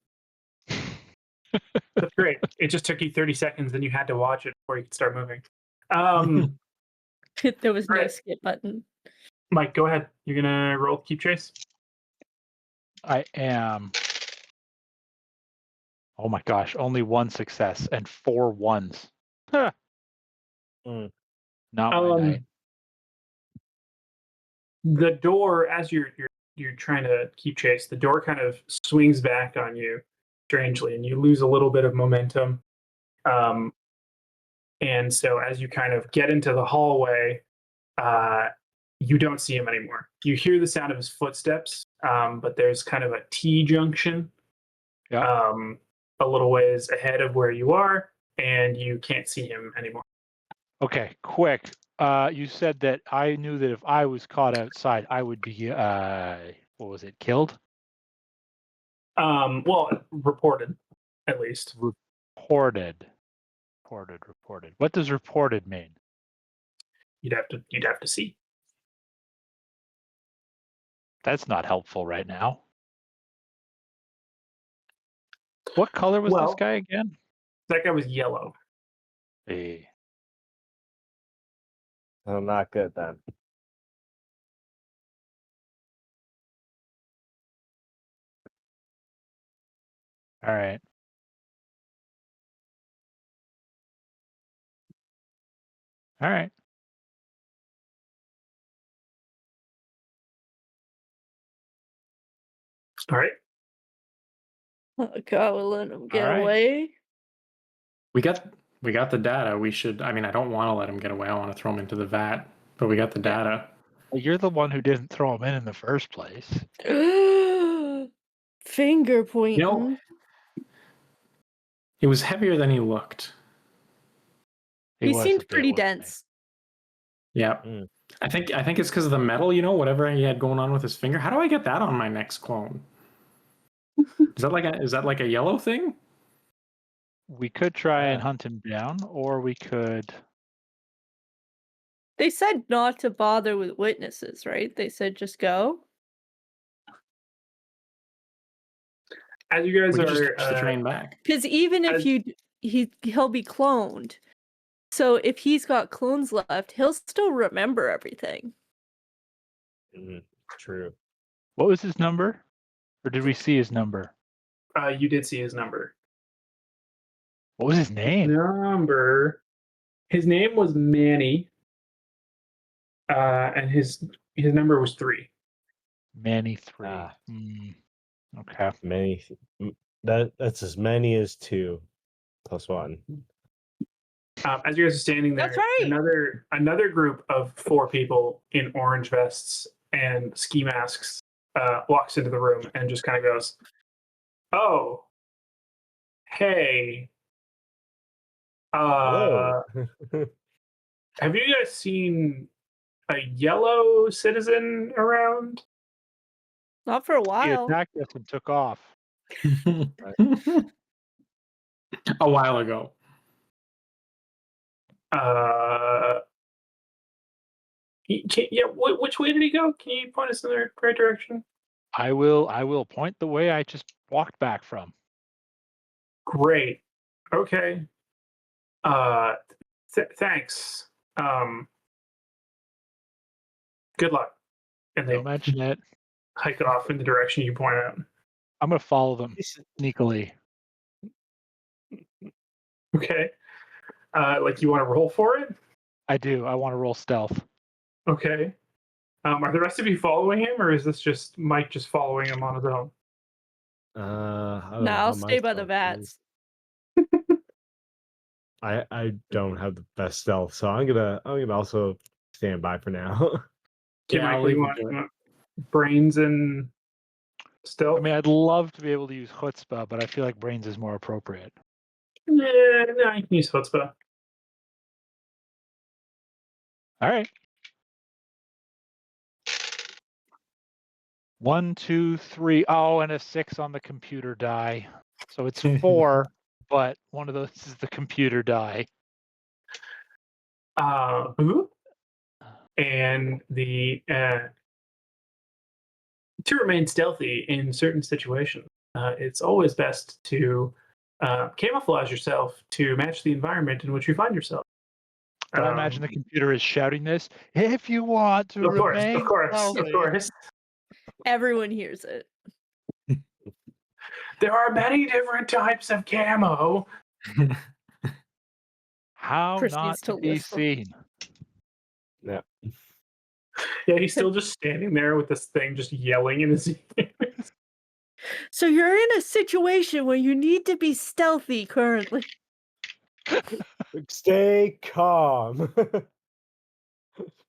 That's great. It just took you 30 seconds, and you had to watch it before you could start moving. There was no Right. skip button. Mike, go ahead. You're gonna roll keep chase. I am. Oh my gosh, only 1 success and 4 ones. Huh. Mm. Not my night. The door, as you're trying to keep chase, the door kind of swings back on you strangely, and you lose a little bit of momentum. And so as you kind of get into the hallway, you don't see him anymore. You hear the sound of his footsteps, but there's kind of a T junction a little ways ahead of where you are, and you can't see him anymore. Okay, quick. You said that I knew that if I was caught outside, I would be what was it, killed? Well, reported, at least. Reported. What does reported mean? You'd have to see. That's not helpful right now. What color was this guy again? That guy was yellow. Hey. Oh, not good then. All right. All right. All right. Oh god, we'll let him get All right. away. We got the data. We should. I mean, I don't want to let him get away. I want to throw him into the vat. But we got the data. Well, you're the one who didn't throw him in the first place. Finger pointing. You know, it was heavier than he looked. He was a seemed bit, pretty wasn't he? dense. Yeah. Mm. I think it's because of the metal. You know, whatever he had going on with his finger. How do I get that on my next clone? Is that like a yellow thing? We could try and hunt him down, or we could. They said not to bother with witnesses, right? They said just go. As you guys We could just are catch the train back. Because even if he'll be cloned. So if he's got clones left, he'll still remember everything. True. What was his number? Or did we see his number? you did see his number. What was his name? His name was Manny. And his number was 3. Manny 3. Okay. Many. That's as many as 2 plus 1. As you guys are standing there, That's right. another group of 4 people in orange vests and ski masks walks into the room and just kind of goes, "Oh, hey, Hello. have you guys seen a yellow citizen around?" Not for a He while. attacked us and took off. A while ago. Which way did he go? Can you point us in the right direction? I will point the way I just walked back from. Great. Okay. Thanks. Good luck. And they Don't mention it. hike off in the direction you point out. I'm gonna follow them sneakily. Okay. Like you want to roll for it? I do. I want to roll stealth. Okay. Are the rest of you following him, or is this just Mike just following him on his own? I don't No, know I'll how stay by the myself is. vats. I don't have the best stealth, so I'm gonna also stand by for now. Okay, Yeah, Mike, I'll what do leave you you want? to it. Brains and Still, I mean, I'd love to be able to use chutzpah, but I feel like brains is more appropriate. yeah, no, you can use chutzpah. All right. 1, 2, 3. Oh, and a 6 on the computer die. So it's 4, but one of those is the computer die. Boo. And the to remain stealthy in certain situations, it's always best to camouflage yourself to match the environment in which you find yourself. But I imagine the computer is shouting this. If you want to Of course, remain of course, of stealthy." course. Everyone hears it. There are many different types of camo. How Proceeds not to to be list them. seen. Yeah. Yeah, he's still just standing there with this thing, just yelling in his ear. So you're in a situation where you need to be stealthy currently. Stay calm.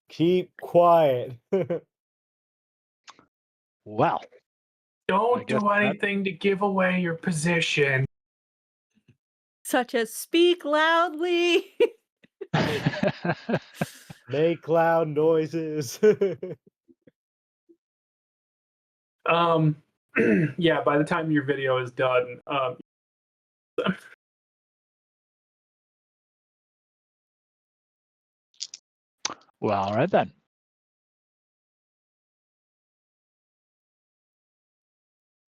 Keep quiet. Well, I Don't guess do anything to give away your position. Such as speak loudly. Make loud noises. Yeah, by the time your video is done, well, all right then.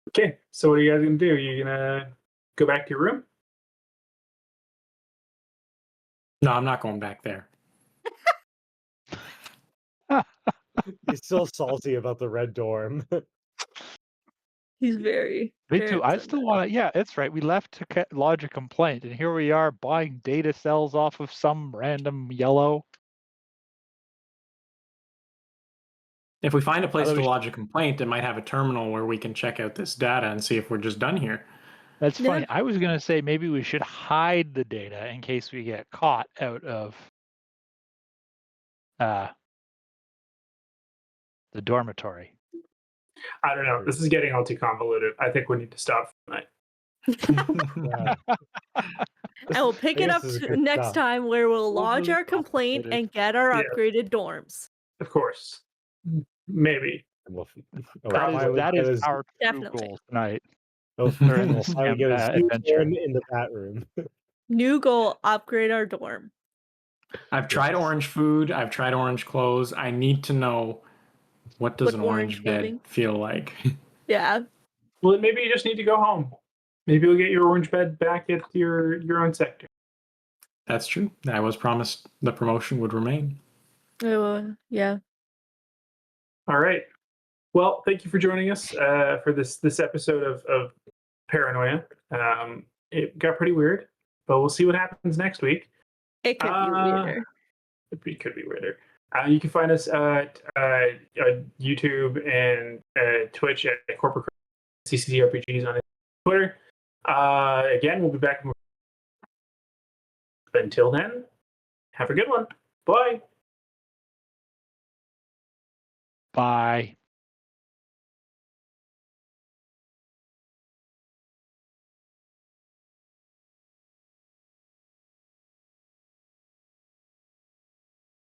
okay, so what are you guys gonna do? You gonna go back to your room? No, I'm not going back there. He's still salty about the red dorm. He's very. Me very too. I upset still about want to. Yeah, it's right. We left to lodge a complaint, and here we are buying data cells off of some random yellow. If we find a place Although to we lodge a complaint, it might have a terminal where we can check out this data and see if we're just done here. That's Yeah. funny. I was going to say maybe we should hide the data in case we get caught out of the dormitory. I don't know. This is getting all too convoluted. I think we need to stop for tonight. Yeah. And we'll pick I it guess up this is a to good next stop. time where we'll lodge Overly our complaint complicated. and get our Yeah. upgraded dorms. Of course. Maybe. We'll That finally is get our true Definitely. goal tonight. we'll during we'll this finally get his adventure. in the bat room. New goal, upgrade our dorm. I've tried Yes. orange food. I've tried orange clothes. I need to know what does What an orange orange bed clothing? feel like. Yeah. Well, then maybe you just need to go home. Maybe you'll get your orange bed back at your own sector. That's true. I was promised the promotion would remain. Yeah. All right. Well, thank you for joining us for this episode of Paranoia. It got pretty weird, but we'll see what happens next week. It could be weirder. It could be weirder. You can find us at YouTube and Twitch at Corporate CCRPGs on Twitter. Again, we'll be back. Until then, have a good one. Bye. Bye.